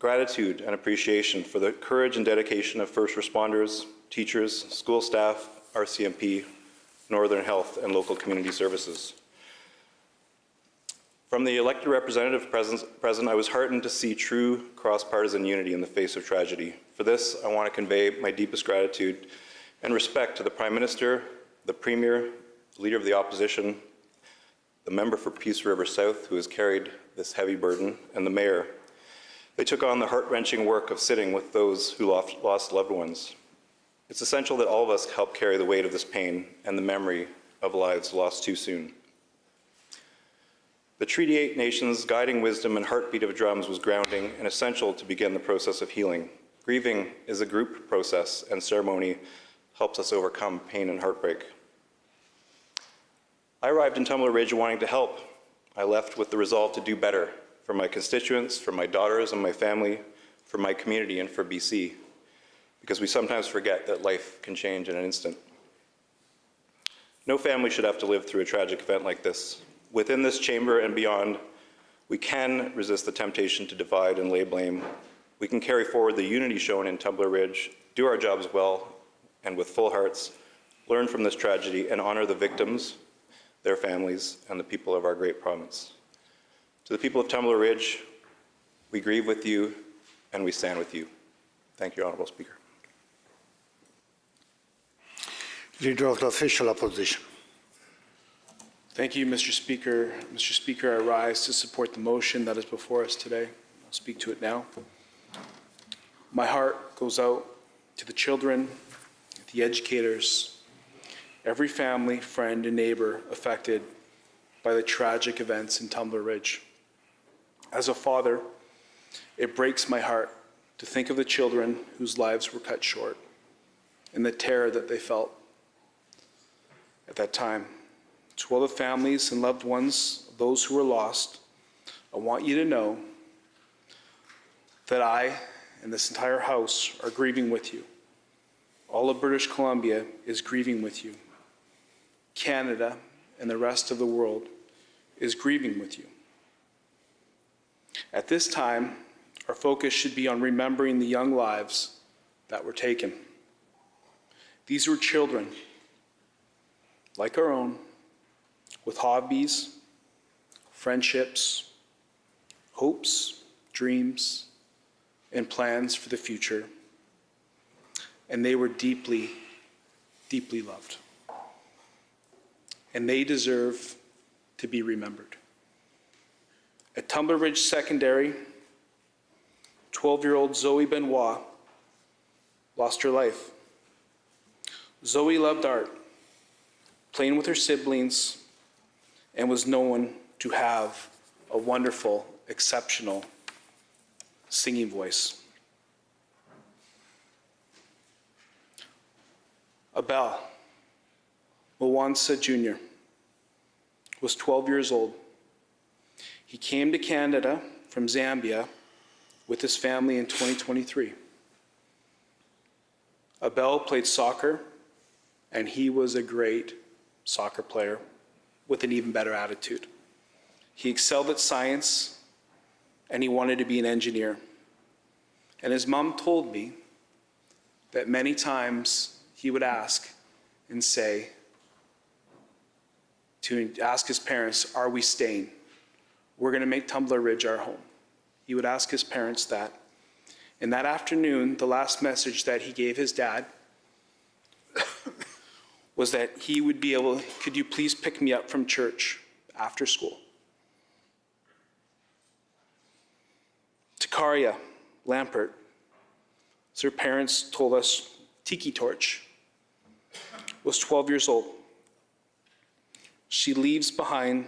gratitude and appreciation for the courage and dedication of first responders, teachers, school staff, RCMP, Northern Health, and local community services. From the elected representative present, I was heartened to see true cross-partisan unity in the face of tragedy. For this, I want to convey my deepest gratitude and respect to the Prime Minister, the Premier, the Leader of the Opposition, the member for Peace River South, who has carried this heavy burden, and the Mayor. They took on the heart-wrenching work of sitting with those who lost loved ones. It's essential that all of us help carry the weight of this pain and the memory of lives lost too soon. The Treaty 8 Nations' guiding wisdom and heartbeat of drums was grounding and essential to begin the process of healing. Grieving is a group process, and ceremony helps us overcome pain and heartbreak. I arrived in Tumblr Ridge wanting to help. I left with the resolve to do better for my constituents, for my daughters and my family, for my community, and for BC, because we sometimes forget that life can change in an instant. No family should have to live through a tragic event like this. Within this chamber and beyond, we can resist the temptation to divide and lay blame. We can carry forward the unity shown in Tumblr Ridge, do our jobs well and with full hearts, learn from this tragedy, and honor the victims, their families, and the people of our great province. To the people of Tumblr Ridge, we grieve with you and we stand with you. Thank you, Honourable Speaker. Leader of the Official Opposition. Thank you, Mr. Speaker. Mr. Speaker, I rise to support the motion that is before us today. I'll speak to it now. My heart goes out to the children, the educators, every family, friend, and neighbor affected by the tragic events in Tumblr Ridge. As a father, it breaks my heart to think of the children whose lives were cut short and the terror that they felt at that time. To all the families and loved ones of those who were lost, I want you to know that I and this entire House are grieving with you. All of British Columbia is grieving with you. Canada and the rest of the world is grieving with you. At this time, our focus should be on remembering the young lives that were taken. These were children, like our own, with hobbies, friendships, hopes, dreams, and plans for the future. And they were deeply, deeply loved. And they deserve to be remembered. At Tumblr Ridge Secondary, 12-year-old Zoe Benoit lost her life. Zoe loved art, playing with her siblings, and was known to have a wonderful, exceptional singing voice. Abel Mwansa Jr. was 12 years old. He came to Canada from Zambia with his family in 2023. Abel played soccer, and he was a great soccer player with an even better attitude. He excelled at science, and he wanted to be an engineer. And his mom told me that many times he would ask and say, to ask his parents, are we staying? We're going to make Tumblr Ridge our home. He would ask his parents that. And that afternoon, the last message that he gave his dad was that he would be able, could you please pick me up from church after school? Takaria Lampert, as her parents told us, Tiki Torch, was 12 years old. She leaves behind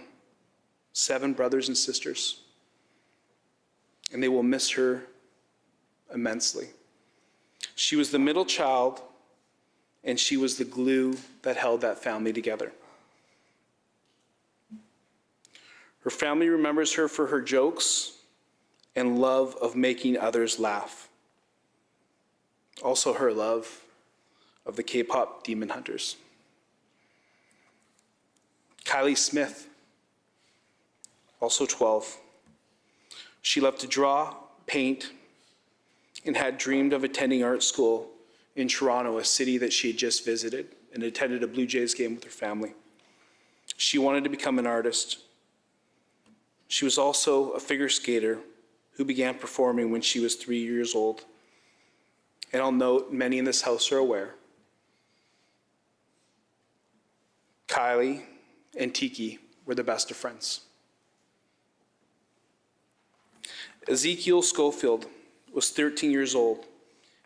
7 brothers and sisters, and they will miss her immensely. She was the middle child, and she was the glue that held that family together. Her family remembers her for her jokes and love of making others laugh. Also her love of the K-pop Demon Hunters. Kylie Smith, also 12. She loved to draw, paint, and had dreamed of attending art school in Toronto, a city that she had just visited, and attended a Blue Jays game with her family. She wanted to become an artist. She was also a figure skater who began performing when she was 3 years old. And I'll note, many in this house are aware, Kylie and Tiki were the best of friends. Ezekiel Schofield was 13 years old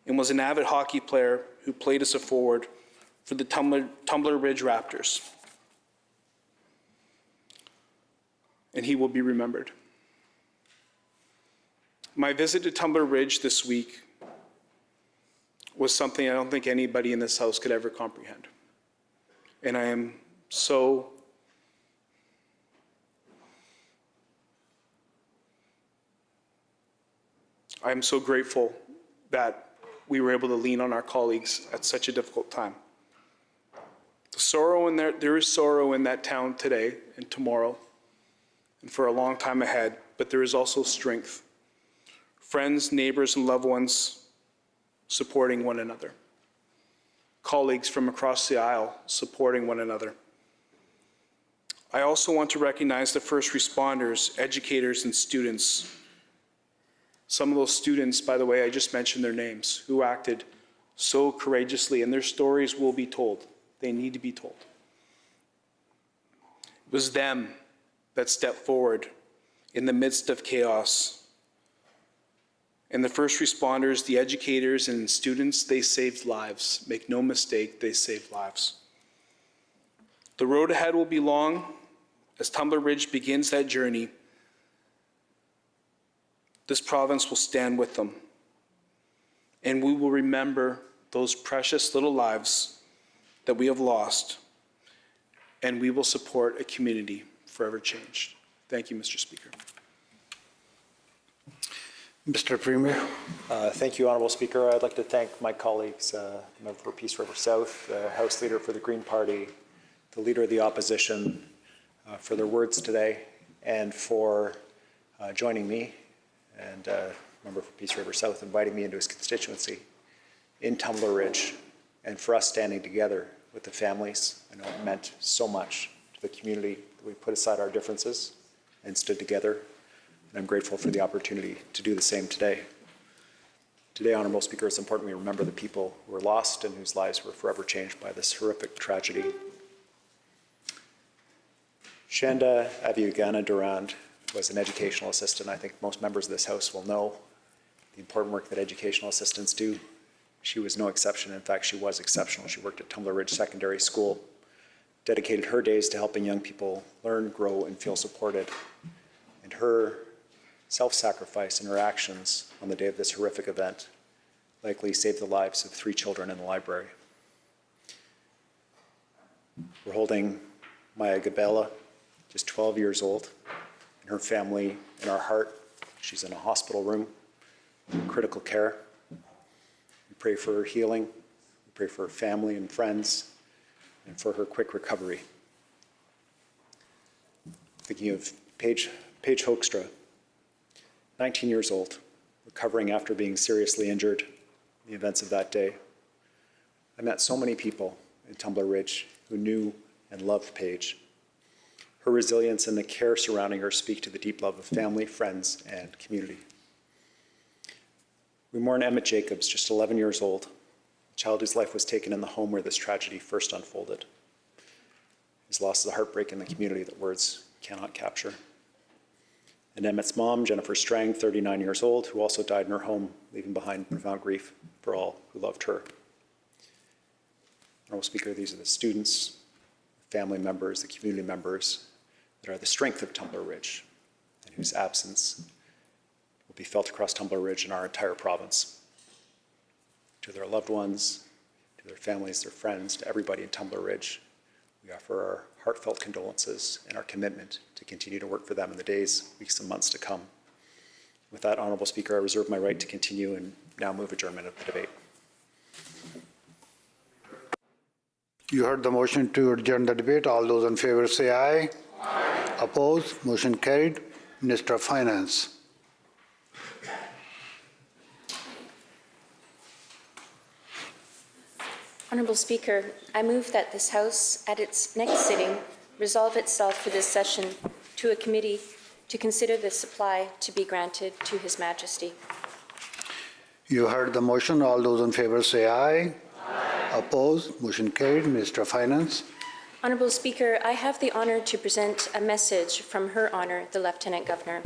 and was an avid hockey player who played as a forward for the Tumblr Ridge Raptors. And he will be remembered. My visit to Tumblr Ridge this week was something I don't think anybody in this house could ever comprehend. And I am so grateful that we were able to lean on our colleagues at such a difficult time. There is sorrow in that town today and tomorrow and for a long time ahead, but there is also strength. Friends, neighbors, and loved ones supporting one another. Colleagues from across the aisle supporting one another. I also want to recognize the first responders, educators, and students. Some of those students, by the way, I just mentioned their names, who acted so courageously, and their stories will be told. They need to be told. It was them that stepped forward in the midst of chaos. And the first responders, the educators and students, they saved lives. Make no mistake, they saved lives. The road ahead will be long as Tumblr Ridge begins that journey. This province will stand with them. And we will remember those precious little lives that we have lost. And we will support a community forever changed. Thank you, Mr. Speaker. Mr. Premier. Thank you, Honourable Speaker. I'd like to thank my colleagues, Member for Peace River South, the House Leader for the Green Party, the Leader of the Opposition, for their words today and for joining me and Member for Peace River South, inviting me into his constituency in Tumblr Ridge, and for us standing together with the families. I know it meant so much to the community that we put aside our differences and stood together. And I'm grateful for the opportunity to do the same today. Today, Honourable Speaker, it's important we remember the people who were lost and whose lives were forever changed by this horrific tragedy. Shanda Aviugana Durand was an educational assistant. I think most members of this House will know the important work that educational assistants do. She was no exception. In fact, she was exceptional. She worked at Tumblr Ridge Secondary School, dedicated her days to helping young people learn, grow, and feel supported. And her self-sacrifice and her actions on the day of this horrific event likely saved the lives of 3 children in the library. We're holding Maya Gabela, just 12 years old, and her family in our heart. She's in a hospital room, critical care. We pray for her healing. We pray for her family and friends, and for her quick recovery. Thinking of Paige Hoekstra, 19 years old, recovering after being seriously injured in the events of that day. I met so many people in Tumblr Ridge who knew and loved Paige. Her resilience and the care surrounding her speak to the deep love of family, friends, and community. We mourn Emmett Jacobs, just 11 years old, a child whose life was taken in the home where this tragedy first unfolded. His loss is a heartbreak in the community that words cannot capture. And Emmett's mom, Jennifer Strang, 39 years old, who also died in her home, leaving behind profound grief for all who loved her. Honourable Speaker, these are the students, family members, the community members that are the strength of Tumblr Ridge, and whose absence will be felt across Tumblr Ridge and our entire province. To their loved ones, to their families, their friends, to everybody in Tumblr Ridge, we offer our heartfelt condolences and our commitment to continue to work for them in the days, weeks, and months to come. With that, Honourable Speaker, I reserve my right to continue and now move adjournment of the debate. You heard the motion to adjourn the debate. All those in favor say aye. Aye. Opposed? Motion carried. Minister of Finance. Honourable Speaker, I move that this House, at its next sitting, resolve itself for this session to a committee to consider the supply to be granted to His Majesty. You heard the motion. All those in favor say aye. Aye. Opposed? Motion carried. Minister of Finance. Honourable Speaker, I have the honour to present a message from Her Honour, the Lieutenant Governor.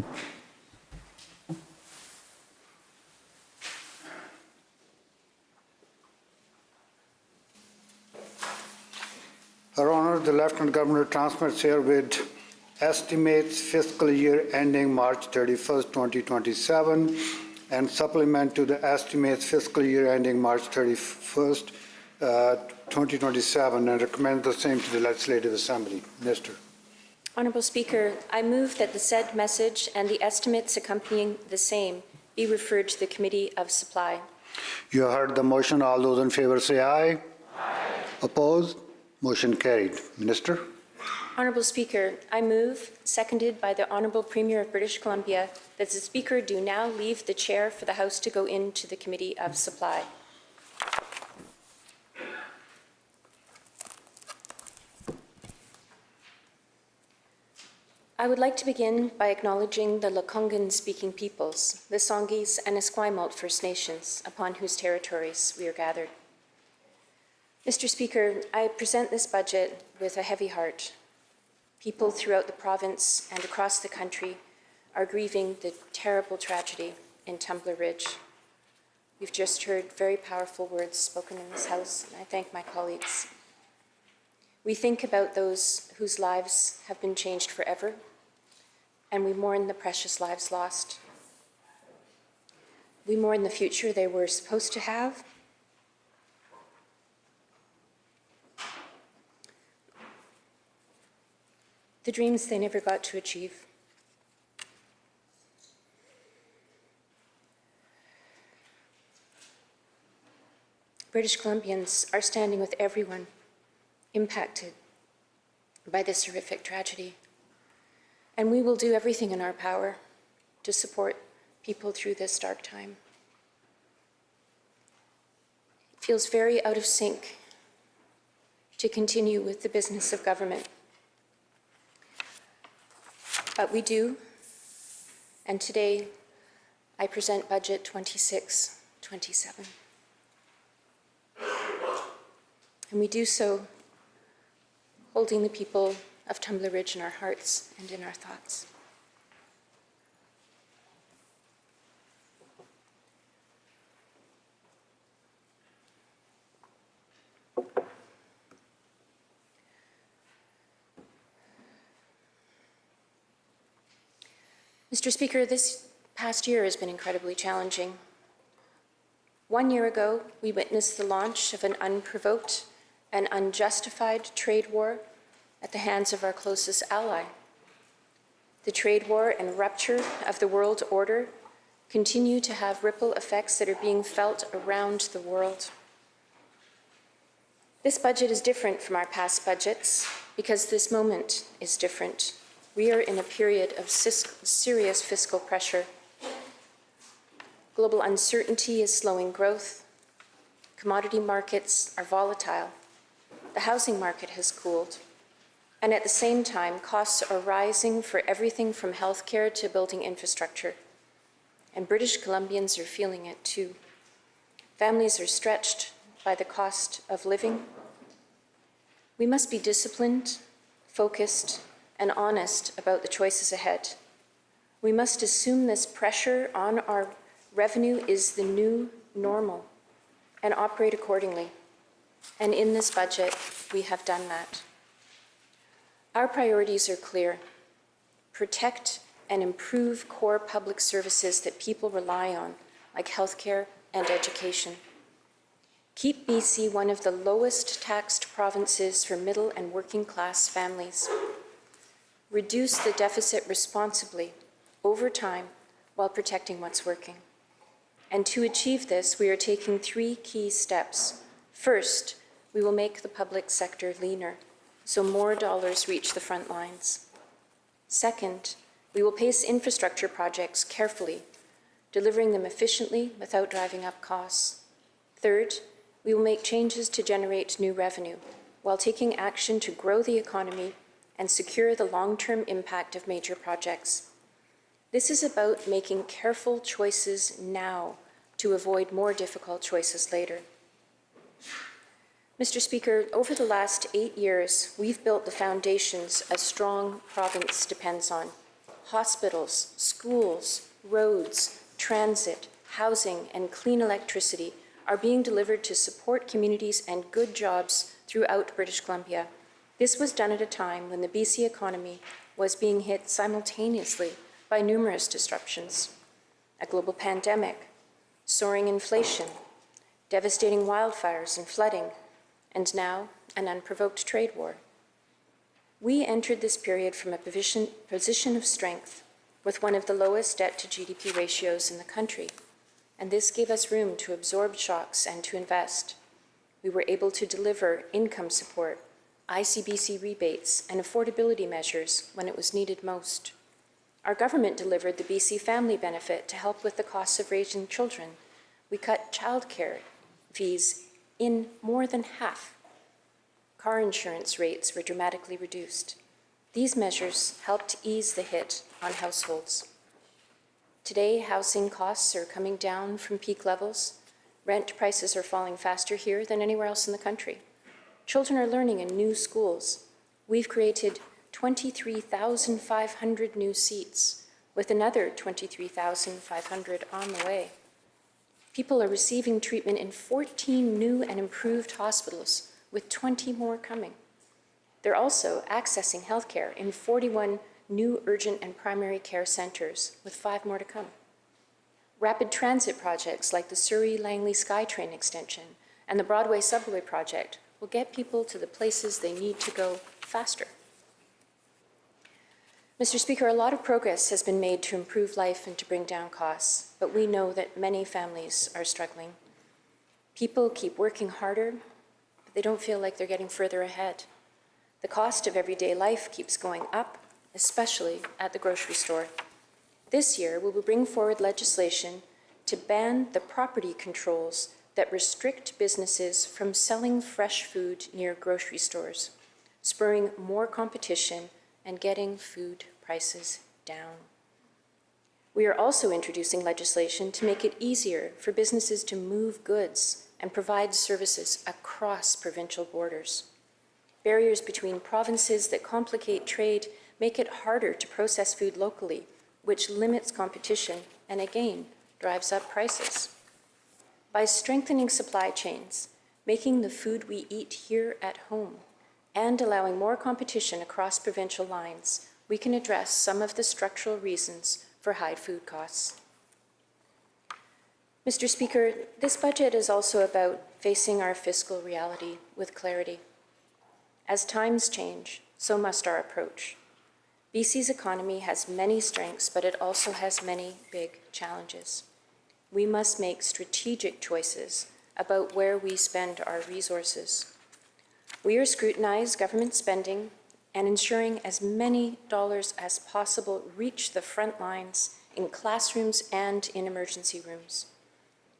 Her Honor, the Lieutenant Governor transmits here with estimates fiscal year ending March 31st, 2027, and supplement to the estimates fiscal year ending March 31st, 2027, and recommend the same to the Legislative Assembly. Minister. Honourable Speaker, I move that the said message and the estimates accompanying the same be referred to the Committee of Supply. You heard the motion. All those in favor say aye. Aye. Opposed? Motion carried. Minister. Honourable Speaker, I move, seconded by the Honourable Premier of British Columbia, that the Speaker do now leave the chair for the House to go into the Committee of Supply. I would like to begin by acknowledging the Lekwungen-speaking peoples, the Songhees and Esquimalt First Nations, upon whose territories we are gathered. Mr. Speaker, I present this budget with a heavy heart. People throughout the province and across the country are grieving the terrible tragedy in Tumblr Ridge. We've just heard very powerful words spoken in this House, and I thank my colleagues. We think about those whose lives have been changed forever, and we mourn the precious lives lost. We mourn the future they were supposed to have, the dreams they never got to achieve. British Columbians are standing with everyone impacted by this horrific tragedy, and we will do everything in our power to support people through this dark time. It feels very out of sync to continue with the business of government. But we do, and today I present Budget 26, 27. And we do so holding the people of Tumblr Ridge in our hearts and in our thoughts. Mr. Speaker, this past year has been incredibly challenging. 1 year ago, we witnessed the launch of an unprovoked and unjustified trade war at the hands of our closest ally. The trade war and rupture of the world order continue to have ripple effects that are being felt around the world. This budget is different from our past budgets because this moment is different. We are in a period of serious fiscal pressure. Global uncertainty is slowing growth. Commodity markets are volatile. The housing market has cooled. And at the same time, costs are rising for everything from healthcare to building infrastructure. And British Columbians are feeling it too. Families are stretched by the cost of living. We must be disciplined, focused, and honest about the choices ahead. We must assume this pressure on our revenue is the new normal and operate accordingly. And in this budget, we have done that. Our priorities are clear. Protect and improve core public services that people rely on, like healthcare and education. Keep BC one of the lowest taxed provinces for middle and working class families. Reduce the deficit responsibly over time while protecting what's working. And to achieve this, we are taking 3 key steps. First, we will make the public sector leaner, so more dollars reach the front lines. Second, we will pace infrastructure projects carefully, delivering them efficiently without driving up costs. Third, we will make changes to generate new revenue, while taking action to grow the economy and secure the long-term impact of major projects. This is about making careful choices now to avoid more difficult choices later. Mr. Speaker, over the last 8 years, we've built the foundations a strong province depends on. Hospitals, schools, roads, transit, housing, and clean electricity are being delivered to support communities and good jobs throughout British Columbia. This was done at a time when the BC economy was being hit simultaneously by numerous disruptions: a global pandemic, soaring inflation, devastating wildfires and flooding, and now an unprovoked trade war. We entered this period from a position of strength with one of the lowest debt to GDP ratios in the country, and this gave us room to absorb shocks and to invest. We were able to deliver income support, ICBC rebates, and affordability measures when it was needed most. Our government delivered the BC Family Benefit to help with the costs of raising children. We cut childcare fees in more than half. Car insurance rates were dramatically reduced. These measures helped ease the hit on households. Today, housing costs are coming down from peak levels. Rent prices are falling faster here than anywhere else in the country. Children are learning in new schools. We've created 23,500 new seats, with another 23,500 on the way. People are receiving treatment in 14 new and improved hospitals, with 20 more coming. They're also accessing healthcare in 41 new urgent and primary care centers, with 5 more to come. Rapid transit projects like the Surrey-Langley SkyTrain extension and the Broadway subway project will get people to the places they need to go faster. Mr. Speaker, a lot of progress has been made to improve life and to bring down costs, but we know that many families are struggling. People keep working harder, but they don't feel like they're getting further ahead. The cost of everyday life keeps going up, especially at the grocery store. This year, we will bring forward legislation to ban the property controls that restrict businesses from selling fresh food near grocery stores, spurring more competition and getting food prices down. We are also introducing legislation to make it easier for businesses to move goods and provide services across provincial borders. Barriers between provinces that complicate trade make it harder to process food locally, which limits competition and again drives up prices. By strengthening supply chains, making the food we eat here at home, and allowing more competition across provincial lines, we can address some of the structural reasons for high food costs. Mr. Speaker, this budget is also about facing our fiscal reality with clarity. As times change, so must our approach. BC's economy has many strengths, but it also has many big challenges. We must make strategic choices about where we spend our resources. We are scrutinizing government spending and ensuring as many dollars as possible reach the front lines in classrooms and in emergency rooms.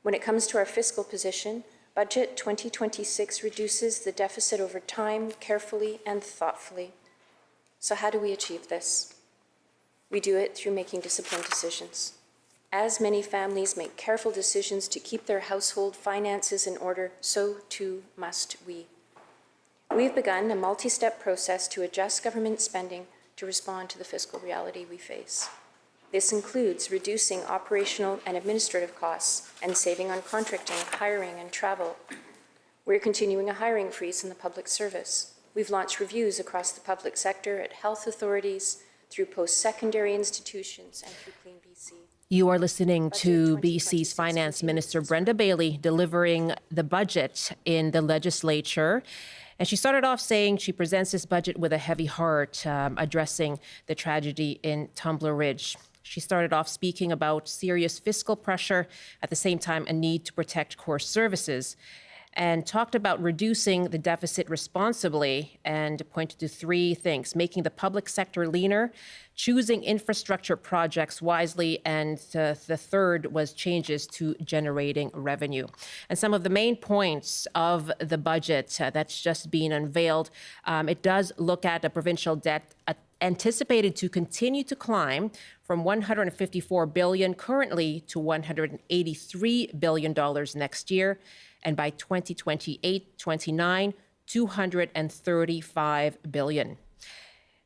When it comes to our fiscal position, Budget 2026 reduces the deficit over time carefully and thoughtfully. So how do we achieve this? We do it through making disciplined decisions. As many families make careful decisions to keep their household finances in order, so too must we. We've begun a multi-step process to adjust government spending to respond to the fiscal reality we face. This includes reducing operational and administrative costs and saving on contracting, hiring, and travel. We're continuing a hiring freeze in the public service. We've launched reviews across the public sector at health authorities, through post-secondary institutions, and through Clean BC. You are listening to BC's Finance Minister Brenda Bailey delivering the budget in the legislature. And she started off saying she presents this budget with a heavy heart, addressing the tragedy in Tumblr Ridge. She started off speaking about serious fiscal pressure, at the same time a need to protect core services, and talked about reducing the deficit responsibly and pointed to three things: making the public sector leaner, choosing infrastructure projects wisely, and the third was changes to generating revenue. And some of the main points of the budget that's just been unveiled, it does look at a provincial debt anticipated to continue to climb from $154 billion currently to $183 billion next year. And by 2028-29, $235 billion.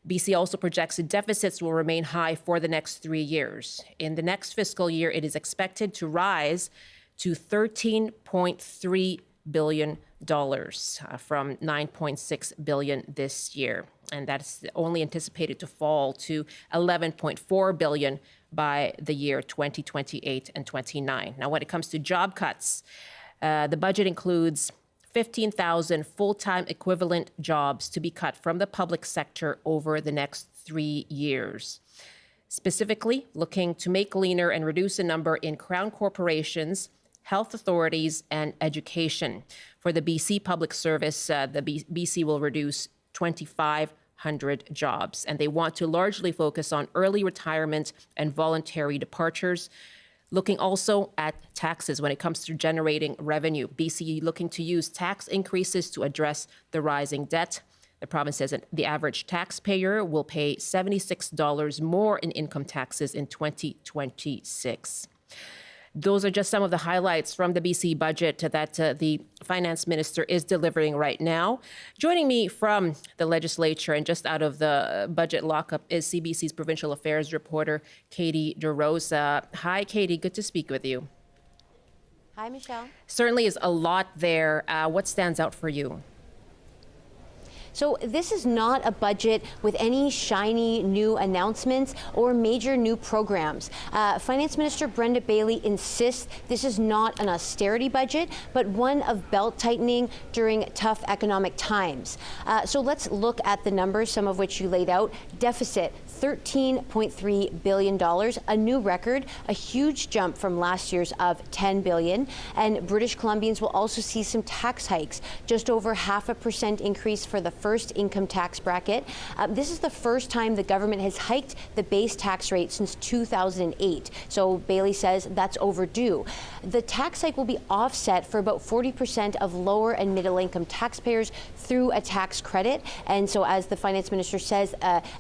BC also projects the deficits will remain high for the next 3 years. In the next fiscal year, it is expected to rise to $13.3 billion from $9.6 billion this year. And that's only anticipated to fall to $11.4 billion by the year 2028 and 29. Now, when it comes to job cuts, the budget includes 15,000 full-time equivalent jobs to be cut from the public sector over the next 3 years. Specifically, looking to make leaner and reduce the number in Crown corporations, health authorities, and education. For the BC Public Service, the BC will reduce 2,500 jobs, and they want to largely focus on early retirement and voluntary departures. Looking also at taxes when it comes to generating revenue. BC looking to use tax increases to address the rising debt. The province says that the average taxpayer will pay $76 more in income taxes in 2026. Those are just some of the highlights from the BC budget that the finance minister is delivering right now. Joining me from the legislature and just out of the budget lockup is CBC's provincial affairs reporter, Katie DeRosa. Hi, Katie. Good to speak with you. Hi, Michelle. Certainly is a lot there. What stands out for you? So this is not a budget with any shiny new announcements or major new programs. Finance Minister Brenda Bailey insists this is not an austerity budget, but one of belt tightening during tough economic times. So let's look at the numbers, some of which you laid out. Deficit, $13.3 billion, a new record, a huge jump from last year's of $10 billion. And British Columbians will also see some tax hikes, just over 0.5% increase for the first income tax bracket. This is the first time the government has hiked the base tax rate since 2008. So Bailey says that's overdue. The tax hike will be offset for about 40% of lower and middle income taxpayers through a tax credit. And so as the finance minister says,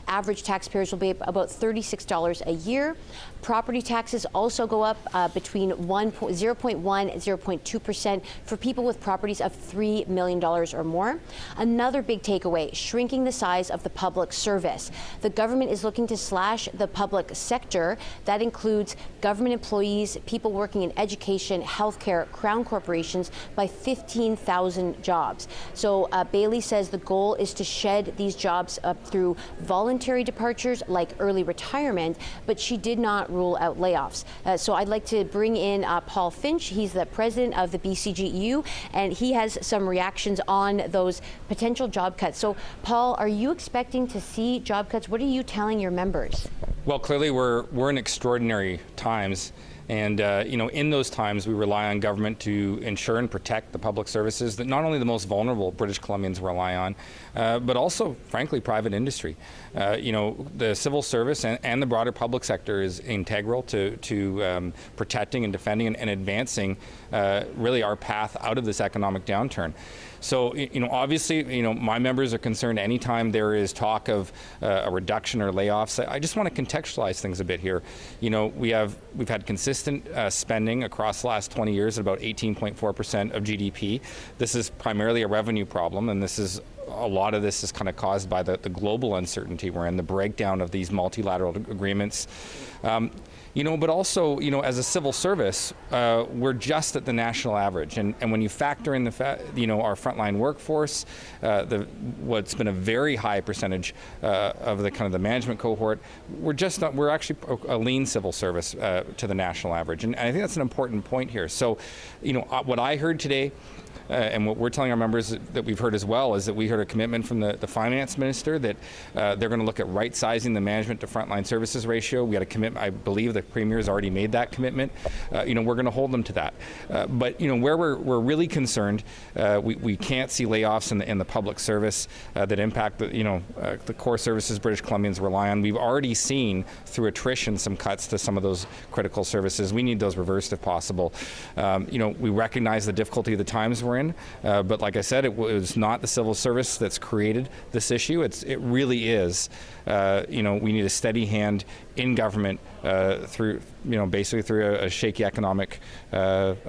average taxpayers will be about $36 a year. Property taxes also go up between 0.1 and 0.2% for people with properties of $3 million or more. Another big takeaway, shrinking the size of the public service. The government is looking to slash the public sector. That includes government employees, people working in education, healthcare, crown corporations, by 15,000 jobs. So Bailey says the goal is to shed these jobs through voluntary departures like early retirement, but she did not rule out layoffs. So I'd like to bring in Paul Finch. He's the president of the BCGEU, and he has some reactions on those potential job cuts. So Paul, are you expecting to see job cuts? What are you telling your members? Well, clearly we're in extraordinary times. And, in those times, we rely on government to ensure and protect the public services that not only the most vulnerable British Columbians rely on, but also, frankly, private industry. The civil service and the broader public sector is integral to protecting and defending and advancing really our path out of this economic downturn. So, obviously, my members are concerned anytime there is talk of a reduction or layoffs. I just want to contextualize things a bit here. We've had consistent spending across the last 20 years at about 18.4% of GDP. This is primarily a revenue problem, and a lot of this is kind of caused by the global uncertainty we're in, the breakdown of these multilateral agreements. But also, as a civil service, we're just at the national average. And when you factor in our frontline workforce, what's been a very high percentage of the management cohort, we're actually a lean civil service to the national average. And I think that's an important point here. So, what I heard today, and what we're telling our members that we've heard as well is that we heard a commitment from the finance minister that they're going to look at right-sizing the management to frontline services ratio. We had a commitment. I believe the premier has already made that commitment. We're going to hold them to that. But where we're really concerned, we can't see layoffs in the public service that impact the core services British Columbians rely on. We've already seen through attrition some cuts to some of those critical services. We need those reversed if possible. We recognize the difficulty of the times we're in, but like I said, it was not the civil service that's created this issue. It really is. We need a steady hand in government through a shaky economic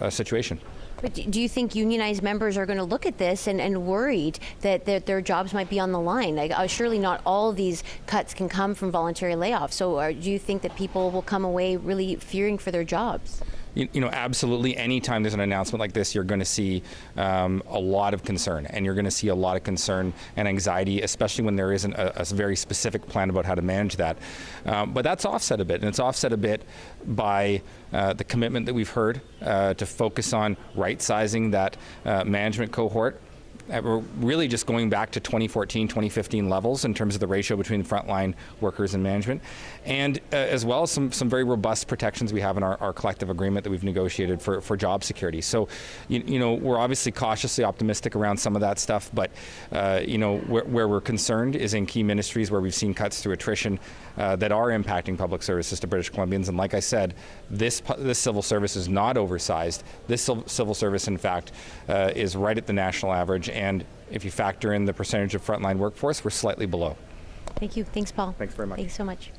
situation. But do you think unionized members are going to look at this and worried that their jobs might be on the line? Surely not all of these cuts can come from voluntary layoffs. So do you think that people will come away really fearing for their jobs? Absolutely. Anytime there's an announcement like this, you're going to see a lot of concern, and you're going to see a lot of concern and anxiety, especially when there isn't a very specific plan about how to manage that. But that's offset a bit, and it's offset a bit by the commitment that we've heard to focus on right-sizing that management cohort. We're really just going back to 2014, 2015 levels in terms of the ratio between frontline workers and management, and as well as some very robust protections we have in our collective agreement that we've negotiated for job security. So, we're obviously cautiously optimistic around some of that stuff, but, where we're concerned is in key ministries where we've seen cuts through attrition that are impacting public services to British Columbians. And like I said, this civil service is not oversized. This civil service, in fact, is right at the national average. And if you factor in the percentage of frontline workforce, we're slightly below. Thank you. Thanks, Paul. Thanks very much. Thanks so much.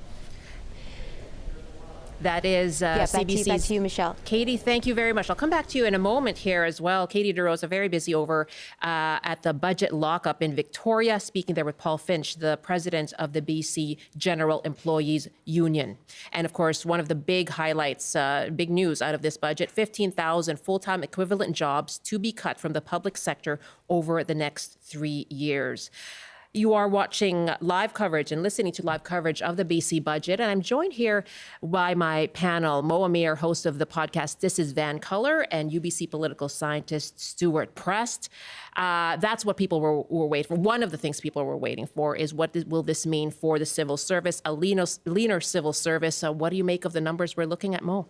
That is CBC's. Back to you, Michelle. Katie, thank you very much. I'll come back to you in a moment here as well. Katie DeRosa, very busy over at the budget lockup in Victoria, speaking there with Paul Finch, the president of the BC General Employees Union. And of course, one of the big highlights, big news out of this budget, 15,000 full-time equivalent jobs to be cut from the public sector over the next 3 years. You are watching live coverage and listening to live coverage of the BC budget. And I'm joined here by my panel, Mo Amir, host of the podcast This is Van Colour, and UBC political scientist Stuart Prest. That's what people were waiting for. One of the things people were waiting for is what will this mean for the civil service, a leaner civil service. What do you make of the numbers we're looking at, Mo?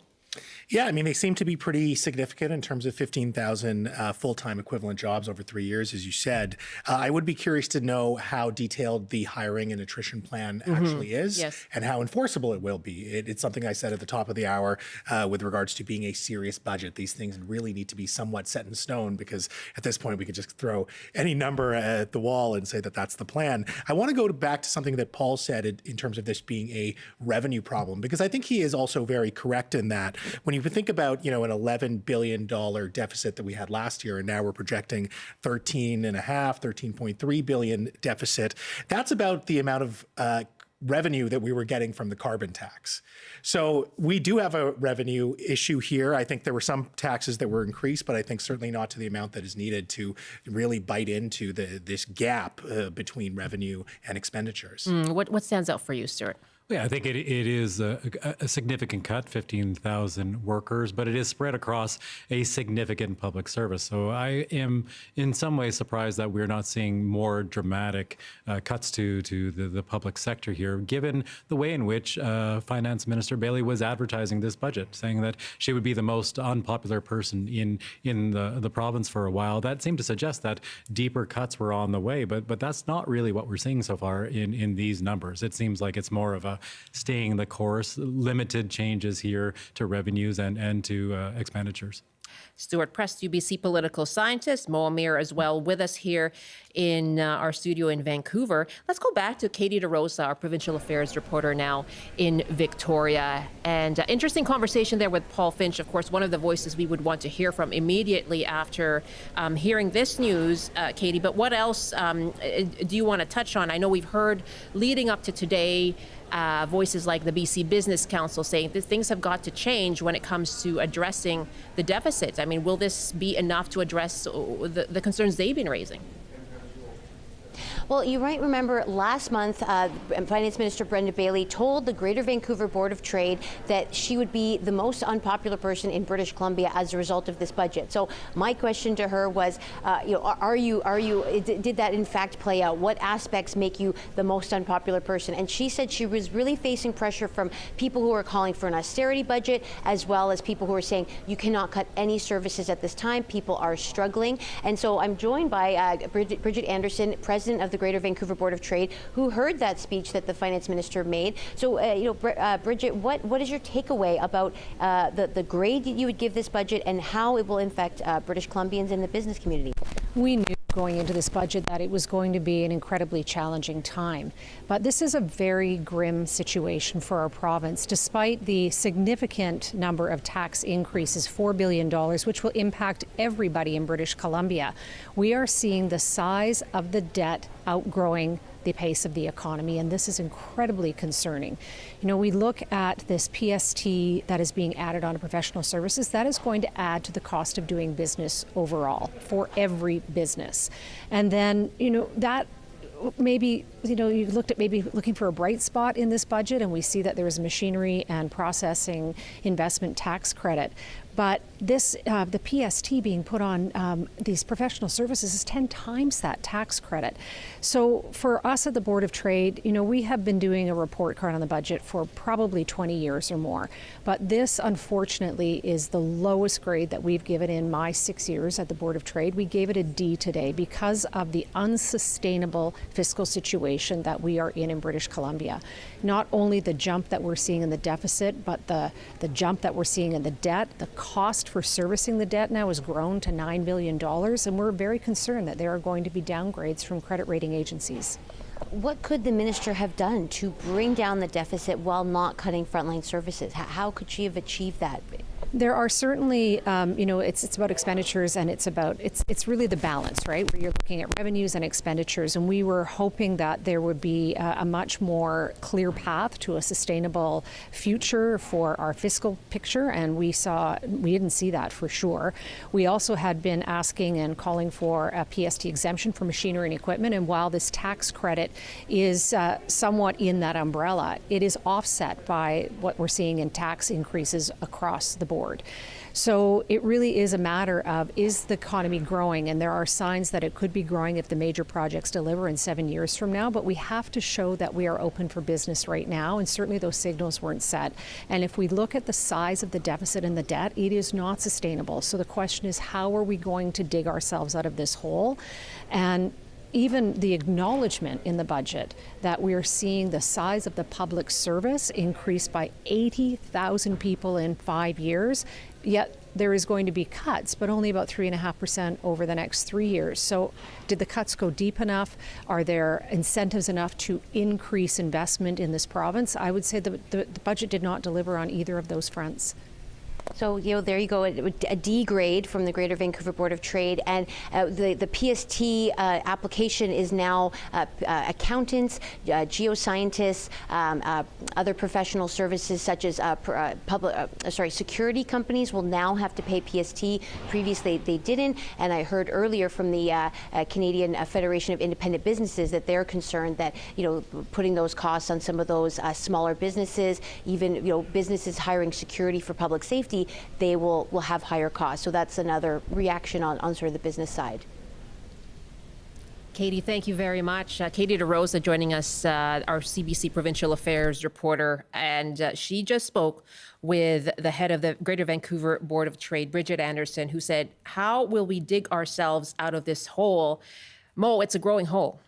Yeah, I mean, they seem to be pretty significant in terms of 15,000 full-time equivalent jobs over 3 years, as you said. I would be curious to know how detailed the hiring and attrition plan actually is and how enforceable it will be. It's something I said at the top of the hour with regards to being a serious budget. These things really need to be somewhat set in stone because at this point we could just throw any number at the wall and say that that's the plan. I want to go back to something that Paul said in terms of this being a revenue problem, because I think he is also very correct in that. When you think about, an $11 billion deficit that we had last year, and now we're projecting 13.3 billion deficit, that's about the amount of revenue that we were getting from the carbon tax. So we do have a revenue issue here. I think there were some taxes that were increased, but I think certainly not to the amount that is needed to really bite into this gap between revenue and expenditures. What stands out for you, Stuart? Yeah, I think it is a significant cut, 15,000 workers, but it is spread across a significant public service. So I am in some ways surprised that we're not seeing more dramatic cuts to the public sector here, given the way in which Finance Minister Bailey was advertising this budget, saying that she would be the most unpopular person in the province for a while. That seemed to suggest that deeper cuts were on the way, but that's not really what we're seeing so far in these numbers. It seems like it's more of a staying the course, limited changes here to revenues and to expenditures. Stuart Prest, UBC political scientist, Mo Amir as well with us here in our studio in Vancouver. Let's go back to Katie DeRosa, our provincial affairs reporter now in Victoria. And interesting conversation there with Paul Finch, of course, one of the voices we would want to hear from immediately after hearing this news, Katie. But what else do you want to touch on? I know we've heard leading up to today voices like the BC Business Council saying that things have got to change when it comes to addressing the deficit. I mean, will this be enough to address the concerns they've been raising? Well, you might remember last month, Finance Minister Brenda Bailey told the Greater Vancouver Board of Trade that she would be the most unpopular person in British Columbia as a result of this budget. So my question to her was, did that in fact play out? What aspects make you the most unpopular person? And she said she was really facing pressure from people who are calling for an austerity budget, as well as people who are saying you cannot cut any services at this time. People are struggling. And so I'm joined by Bridget Anderson, President of the Greater Vancouver Board of Trade, who heard that speech that the finance minister made. So, Bridget, what is your takeaway about the grade that you would give this budget and how it will affect British Columbians and the business community? We knew going into this budget that it was going to be an incredibly challenging time. But this is a very grim situation for our province, despite the significant number of tax increases, $4 billion, which will impact everybody in British Columbia. We are seeing the size of the debt outgrowing the pace of the economy, and this is incredibly concerning. We look at this PST that is being added on to professional services. That is going to add to the cost of doing business overall for every business. And then, that maybe, you looked at maybe looking for a bright spot in this budget, and we see that there is a machinery and processing investment tax credit. But this, the PST being put on these professional services is 10 times that tax credit. So for us at the Board of Trade, we have been doing a report card on the budget for probably 20 years or more. But this, unfortunately, is the lowest grade that we've given in my 6 years at the Board of Trade. We gave it a D today because of the unsustainable fiscal situation that we are in British Columbia. Not only the jump that we're seeing in the deficit, but the jump that we're seeing in the debt. The cost for servicing the debt now has grown to $9 billion, and we're very concerned that there are going to be downgrades from credit rating agencies. What could the minister have done to bring down the deficit while not cutting frontline services? How could she have achieved that? There are certainly, it's about expenditures, and it's really the balance, right? Where you're looking at revenues and expenditures, and we were hoping that there would be a much more clear path to a sustainable future for our fiscal picture, and we didn't see that for sure. We also had been asking and calling for a PST exemption for machinery and equipment, and while this tax credit is somewhat in that umbrella, it is offset by what we're seeing in tax increases across the board. forward. So it really is a matter of, is the economy growing? And there are signs that it could be growing if the major projects deliver in 7 years from now, but we have to show that we are open for business right now, and certainly those signals weren't set. And if we look at the size of the deficit and the debt, it is not sustainable. So the question is, how are we going to dig ourselves out of this hole? And even the acknowledgement in the budget that we are seeing the size of the public service increase by 80,000 people in 5 years, yet there is going to be cuts, but only about 3.5% over the next 3 years. So did the cuts go deep enough? Are there incentives enough to increase investment in this province? I would say the budget did not deliver on either of those fronts. So, there you go, a D grade from the Greater Vancouver Board of Trade. And the PST application is now accountants, geoscientists, other professional services such as security companies will now have to pay PST. Previously, they didn't. And I heard earlier from the Canadian Federation of Independent Businesses that they're concerned that, putting those costs on some of those smaller businesses, even, businesses hiring security for public safety, they will have higher costs. So that's another reaction on sort of the business side. Katie, thank you very much. Katie DeRosa joining us, our CBC Provincial Affairs reporter, and she just spoke with the head of the Greater Vancouver Board of Trade, Bridget Anderson, who said, how will we dig ourselves out of this hole? Mo, it's a growing hole.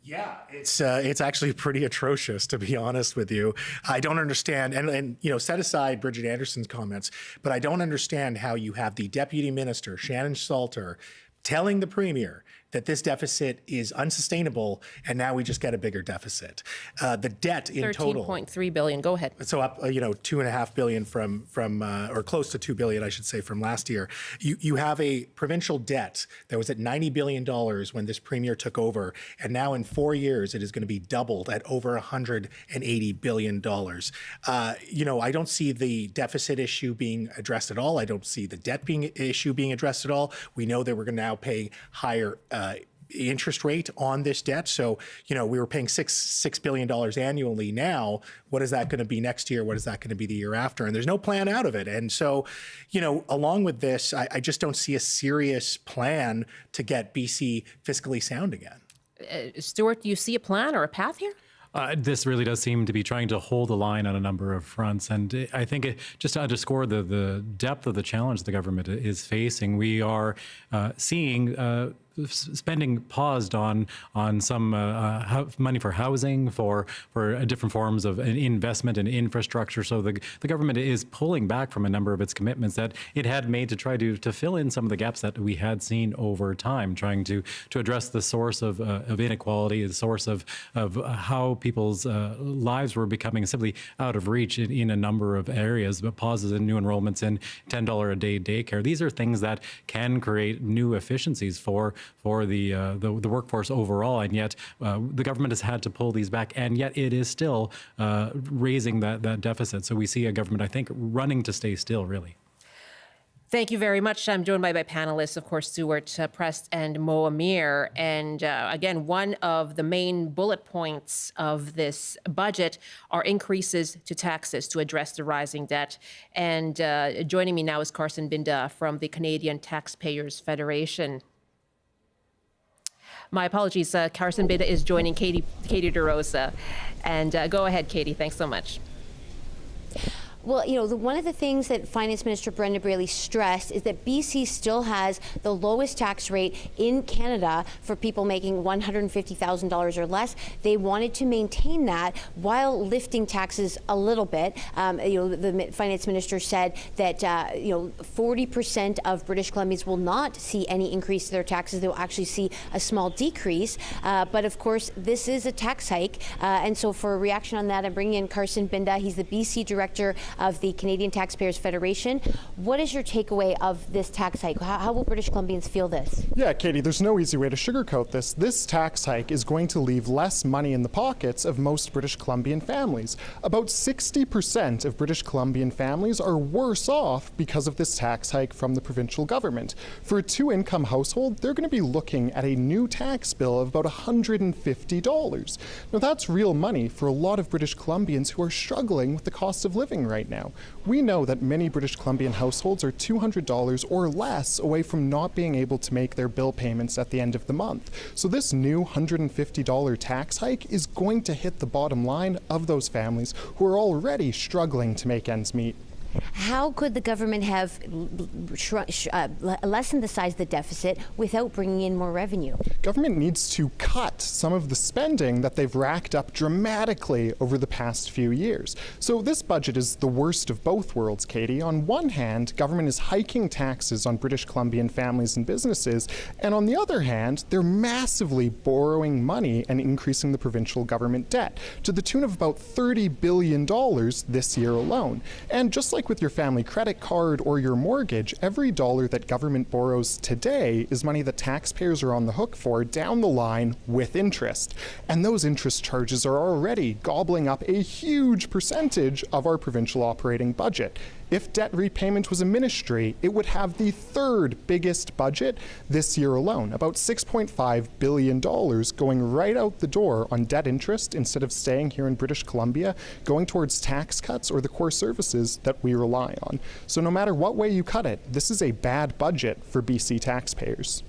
Yeah, it's actually pretty atrocious, to be honest with you. I don't understand, and set aside Bridget Anderson's comments, but I don't understand how you have the Deputy Minister, Shannon Salter, telling the Premier that this deficit is unsustainable, and now we just get a bigger deficit. The debt in total, $13.3 billion. Go ahead. So up, $2.5 billion from or close to $2 billion, I should say, from last year. You have a provincial debt that was at $90 billion when this Premier took over, and now in 4 years it is going to be doubled at over $180 billion. I don't see the deficit issue being addressed at all. I don't see the debt issue being addressed at all. We know that we're going to now pay higher interest rate on this debt. So, we were paying $6 billion annually. Now, what is that going to be next year? What is that going to be the year after? And there's no plan out of it. And so, along with this, I just don't see a serious plan to get BC fiscally sound again. Stuart, do you see a plan or a path here? This really does seem to be trying to hold the line on a number of fronts. And I think just to underscore the depth of the challenge the government is facing, we are seeing spending paused on some money for housing, for different forms of investment in infrastructure. So the government is pulling back from a number of its commitments that it had made to try to fill in some of the gaps that we had seen over time, trying to address the source of inequality, the source of how people's lives were becoming simply out of reach in a number of areas, but pauses in new enrollments in $10 a day daycare. These are things that can create new efficiencies for the workforce overall, and yet the government has had to pull these back, and yet it is still raising that deficit. So we see a government, I think, running to stay still, really. Thank you very much. I'm joined by my panelists, of course, Stuart Prest and Mo Amir. And again, one of the main bullet points of this budget are increases to taxes to address the rising debt. And joining me now is Carson Binda from the Canadian Taxpayers Federation. My apologies, Carson Binda is joining Katie DeRosa. And go ahead, Katie. Thanks so much. Well, one of the things that Finance Minister Brenda Bailey stressed is that BC still has the lowest tax rate in Canada for people making $150,000 or less. They wanted to maintain that while lifting taxes a little bit. The Finance Minister said that 40% of British Columbians will not see any increase to their taxes. They'll actually see a small decrease. But of course, this is a tax hike. And so for a reaction on that, I'm bringing in Carson Binda. He's the BC Director of the Canadian Taxpayers Federation. What is your takeaway of this tax hike? How will British Columbians feel this? Yeah, Katie, there's no easy way to sugarcoat this. This tax hike is going to leave less money in the pockets of most British Columbian families. About 60% of British Columbian families are worse off because of this tax hike from the provincial government. For a two-income household, they're going to be looking at a new tax bill of about $150. Now, that's real money for a lot of British Columbians who are struggling with the cost of living right right now. We know that many British Columbian households are $200 or less away from not being able to make their bill payments at the end of the month. So this new $150 tax hike is going to hit the bottom line of those families who are already struggling to make ends meet. How could the government have lessened the size of the deficit without bringing in more revenue? Government needs to cut some of the spending that they've racked up dramatically over the past few years. So this budget is the worst of both worlds, Katie. On one hand, government is hiking taxes on British Columbian families and businesses, and on the other hand, they're massively borrowing money and increasing the provincial government debt to the tune of about $30 billion this year alone. And just like with your family credit card or your mortgage, every dollar that government borrows today is money that taxpayers are on the hook for down the line with interest. And those interest charges are already gobbling up a huge percentage of our provincial operating budget. If debt repayment was a ministry, it would have the third biggest budget this year alone, about $6.5 billion going right out the door on debt interest instead of staying here in British Columbia, going towards tax cuts or the core services that we rely on. So no matter what way you cut it, this is a bad budget for BC taxpayers.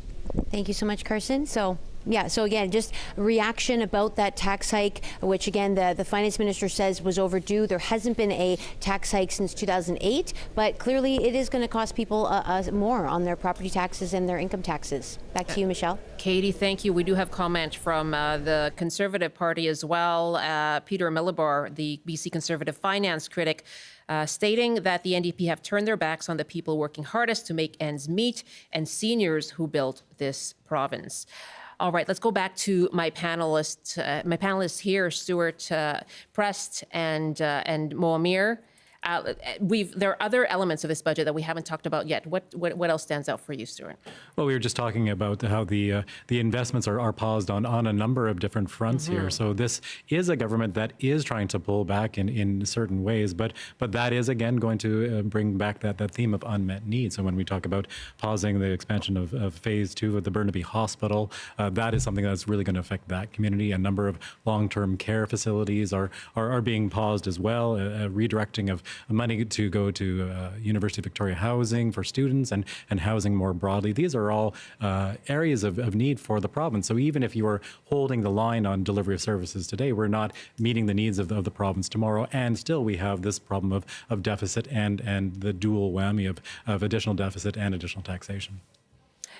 Thank you so much, Carson. So again, just reaction about that tax hike, which again, the finance minister says was overdue. There hasn't been a tax hike since 2008, but clearly it is going to cost people more on their property taxes and their income taxes. Back to you, Michelle. Katie, thank you. We do have comment from the Conservative Party as well. Peter Millibar, the BC Conservative finance critic, stating that the NDP have turned their backs on the people working hardest to make ends meet and seniors who built this province. All right, let's go back to my panelists here, Stuart, Prest, and Moamir. There are other elements of this budget that we haven't talked about yet. What else stands out for you, Stuart? Well, we were just talking about how the investments are paused on a number of different fronts here. So this is a government that is trying to pull back in certain ways, but that is again going to bring back that theme of unmet needs. So when we talk about pausing the expansion of phase 2 of the Burnaby Hospital, that is something that's really going to affect that community. A number of long-term care facilities are being paused as well, redirecting of money to go to University of Victoria housing for students and housing more broadly. These are all areas of need for the province. So even if you are holding the line on delivery of services today, we're not meeting the needs of the province tomorrow. And still we have this problem of deficit and the dual whammy of additional deficit and additional taxation.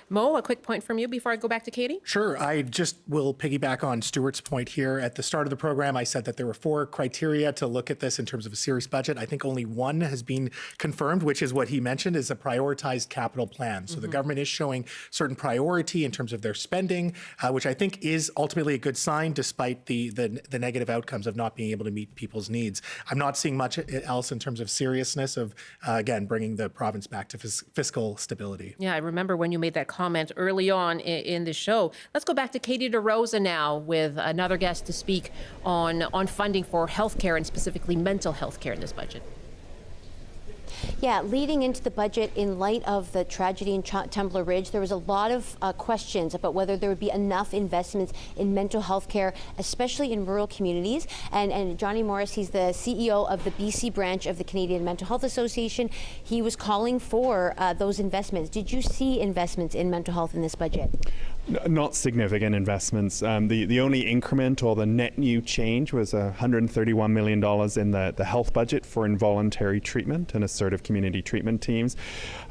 Mo, a quick point from you before I go back to Katie? Sure. I just will piggyback on Stuart's point here. At the start of the program, I said that there were 4 criteria to look at this in terms of a serious budget. I think only one has been confirmed, which is what he mentioned, is a prioritized capital plan. So the government is showing certain priority in terms of their spending, which I think is ultimately a good sign, despite the negative outcomes of not being able to meet people's needs. I'm not seeing much else in terms of seriousness of, again, bringing the province back to fiscal stability. Yeah, I remember when you made that comment early on in the show. Let's go back to Katie DeRosa now with another guest to speak on funding for healthcare and specifically mental health care in this budget. Yeah, leading into the budget in light of the tragedy in Tumblr Ridge, there was a lot of questions about whether there would be enough investments in mental health care, especially in rural communities. And Johnny Morris, he's the CEO of the BC branch of the Canadian Mental Health Association. He was calling for those investments. Did you see investments in mental health in this budget? Not significant investments. The only increment or the net new change was $131 million in the health budget for involuntary treatment and assertive community treatment teams.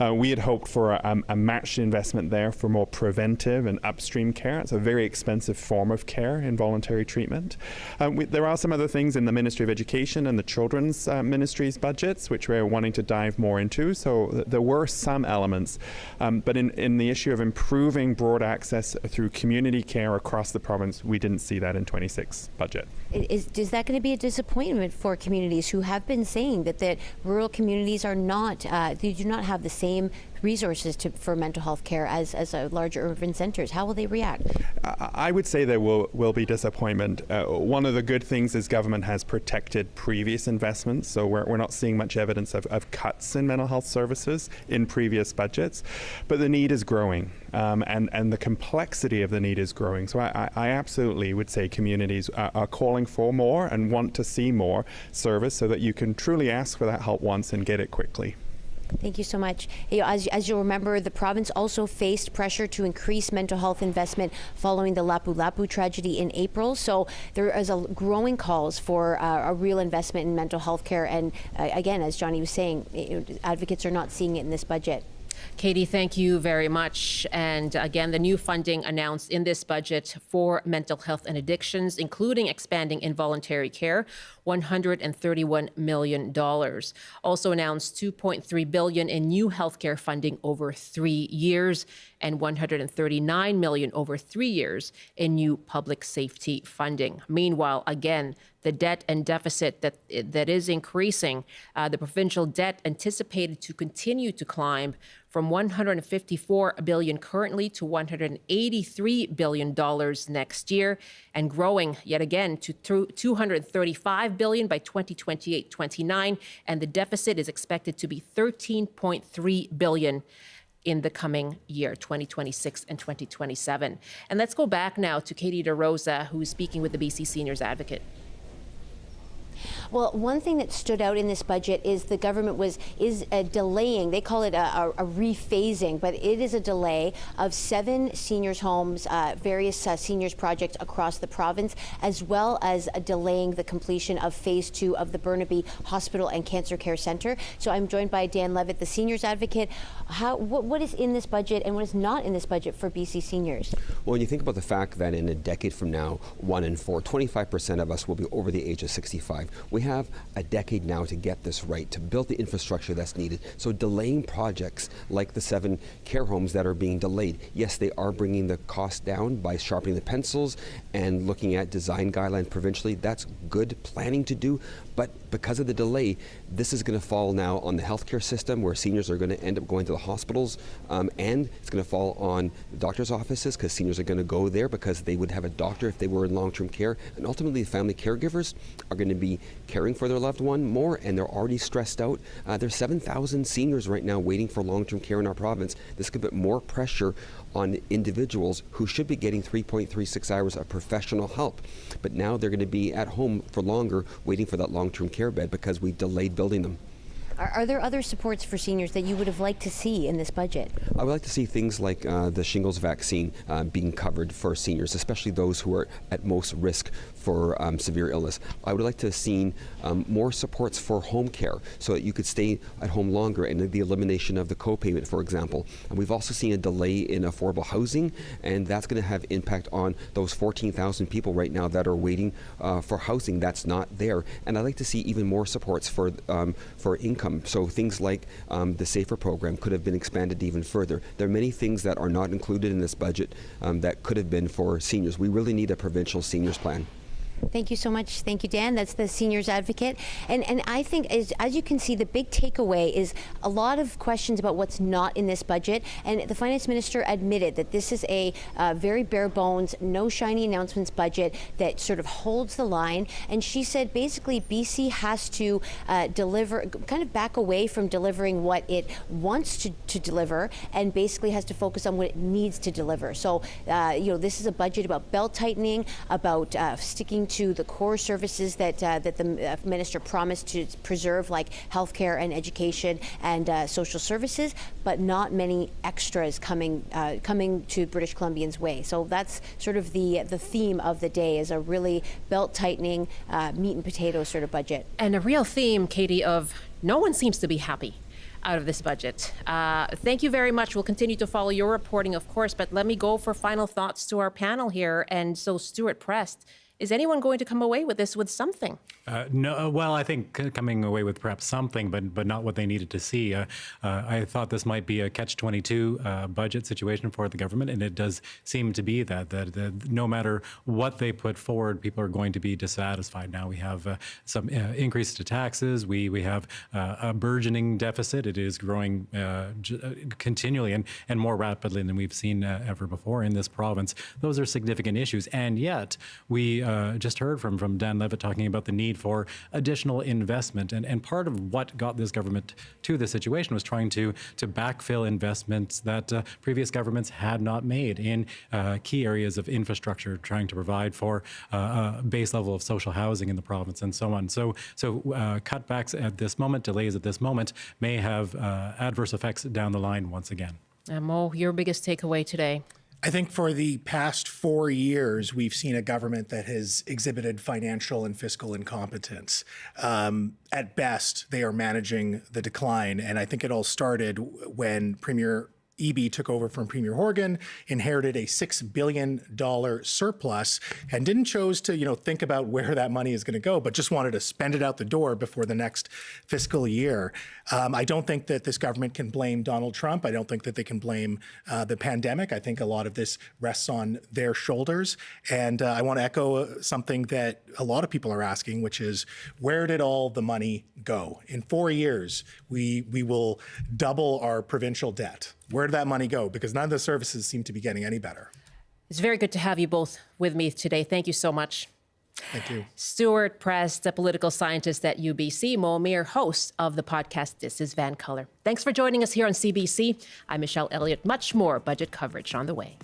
We had hoped for a matched investment there for more preventive and upstream care. It's a very expensive form of care, involuntary treatment. There are some other things in the Ministry of Education and the Children's Ministry's budgets, which we're wanting to dive more into. So there were some elements, but in the issue of improving broad access through community care across the province, we didn't see that in 26 budget. Is that going to be a disappointment for communities who have been saying that rural communities are not, they do not have the same resources for mental health care as larger urban centers? How will they react? I would say there will be disappointment. One of the good things is government has protected previous investments, so we're not seeing much evidence of cuts in mental health services in previous budgets, but the need is growing, and the complexity of the need is growing. So I absolutely would say communities are calling for more and want to see more service so that you can truly ask for that help once and get it quickly. Thank you so much. As you'll remember, the province also faced pressure to increase mental health investment following the Lapu-Lapu tragedy in April. So there is a growing calls for a real investment in mental health care. And again, as Johnny was saying, advocates are not seeing it in this budget. Katie, thank you very much. And again, the new funding announced in this budget for mental health and addictions, including expanding involuntary care, $131 million. Also announced $2.3 billion in new healthcare funding over 3 years and $139 million over 3 years in new public safety funding. Meanwhile, again, the debt and deficit that is increasing, the provincial debt anticipated to continue to climb from $154 billion currently to $183 billion next year, and growing yet again to $235 billion by 2028-29, and the deficit is expected to be $13.3 billion in the coming year, 2026 and 2027. And let's go back now to Katie DeRosa, who is speaking with the BC Seniors Advocate. Well, one thing that stood out in this budget is the government is delaying. They call it a rephasing, but it is a delay of 7 seniors' homes, various seniors projects across the province, as well as delaying the completion of phase 2 of the Burnaby Hospital and Cancer Care Centre. So I'm joined by Dan Levitt, the Seniors Advocate. What is in this budget and what is not in this budget for BC seniors? Well, when you think about the fact that in a decade from now, 1 in 4, 25% of us will be over the age of 65. We have a decade now to get this right, to build the infrastructure that's needed. So delaying projects like the 7 care homes that are being delayed, yes, they are bringing the cost down by sharpening the pencils and looking at design guidelines provincially. That's good planning to do, but because of the delay, this is going to fall now on the healthcare system, where seniors are going to end up going to the hospitals, and it's going to fall on the doctor's offices, because seniors are going to go there because they would have a doctor if they were in long-term care, and ultimately the family caregivers are going to be caring for their loved one more, and they're already stressed out. There's 7,000 seniors right now waiting for long-term care in our province. This could put more pressure on individuals who should be getting 3.36 hours of professional help, but now they're going to be at home for longer waiting for that long-term care bed because we delayed building them. Are there other supports for seniors that you would have liked to see in this budget? I would like to see things like the shingles vaccine being covered for seniors, especially those who are at most risk for severe illness. I would like to have seen more supports for home care so that you could stay at home longer, and the elimination of the co-payment, for example. And we've also seen a delay in affordable housing, and that's going to have impact on those 14,000 people right now that are waiting for housing that's not there. And I'd like to see even more supports for income. So things like the SAFER program could have been expanded even further. There are many things that are not included in this budget that could have been for seniors. We really need a provincial seniors plan. Thank you so much. Thank you, Dan. That's the Seniors Advocate. And I think, as you can see, the big takeaway is a lot of questions about what's not in this budget. And the Finance Minister admitted that this is a very bare bones, no shiny announcements budget that sort of holds the line. And she said basically BC has to deliver, kind of back away from delivering what it wants to deliver, and basically has to focus on what it needs to deliver. So, this is a budget about belt tightening, about sticking to the core services that the minister promised to preserve, like healthcare and education and social services, but not many extras coming to British Columbians' way. So that's sort of the theme of the day, is a really belt tightening, meat and potatoes sort of budget. And a real theme, Katie, of no one seems to be happy out of this budget. Thank you very much. We'll continue to follow your reporting, of course, but let me go for final thoughts to our panel here. And so, Stuart Prest, Is anyone going to come away with this with something? No, well, I think coming away with perhaps something, but not what they needed to see. I thought this might be a catch-22 budget situation for the government, and it does seem to be that no matter what they put forward, people are going to be dissatisfied. Now we have some increase to taxes. We have a burgeoning deficit. It is growing continually and more rapidly than we've seen ever before in this province. Those are significant issues, and yet we just heard from Dan Levitt talking about the need for additional investment. And part of what got this government to this situation was trying to backfill investments that previous governments had not made in key areas of infrastructure, trying to provide for a base level of social housing in the province and so on. So cutbacks at this moment, delays at this moment, may have adverse effects down the line once again. Mo, your biggest takeaway today? I think for the past 4 years, we've seen a government that has exhibited financial and fiscal incompetence. At best, they are managing the decline. And I think it all started when Premier Eby took over from Premier Horgan, inherited a $6 billion surplus, and didn't choose to, think about where that money is going to go, but just wanted to spend it out the door before the next fiscal year. I don't think that this government can blame Donald Trump. I don't think that they can blame the pandemic. I think a lot of this rests on their shoulders. And I want to echo something that a lot of people are asking, which is, where did all the money go? In 4 years, we will double our provincial debt. Where did that money go? Because none of the services seem to be getting any better. It's very good to have you both with me today. Thank you so much. Thank you. Stuart Prest, a political scientist at UBC, Mo Mir, host of the podcast This is Van Colour. Thanks for joining us here on CBC. I'm Michelle Eliot. Much more budget coverage on the way.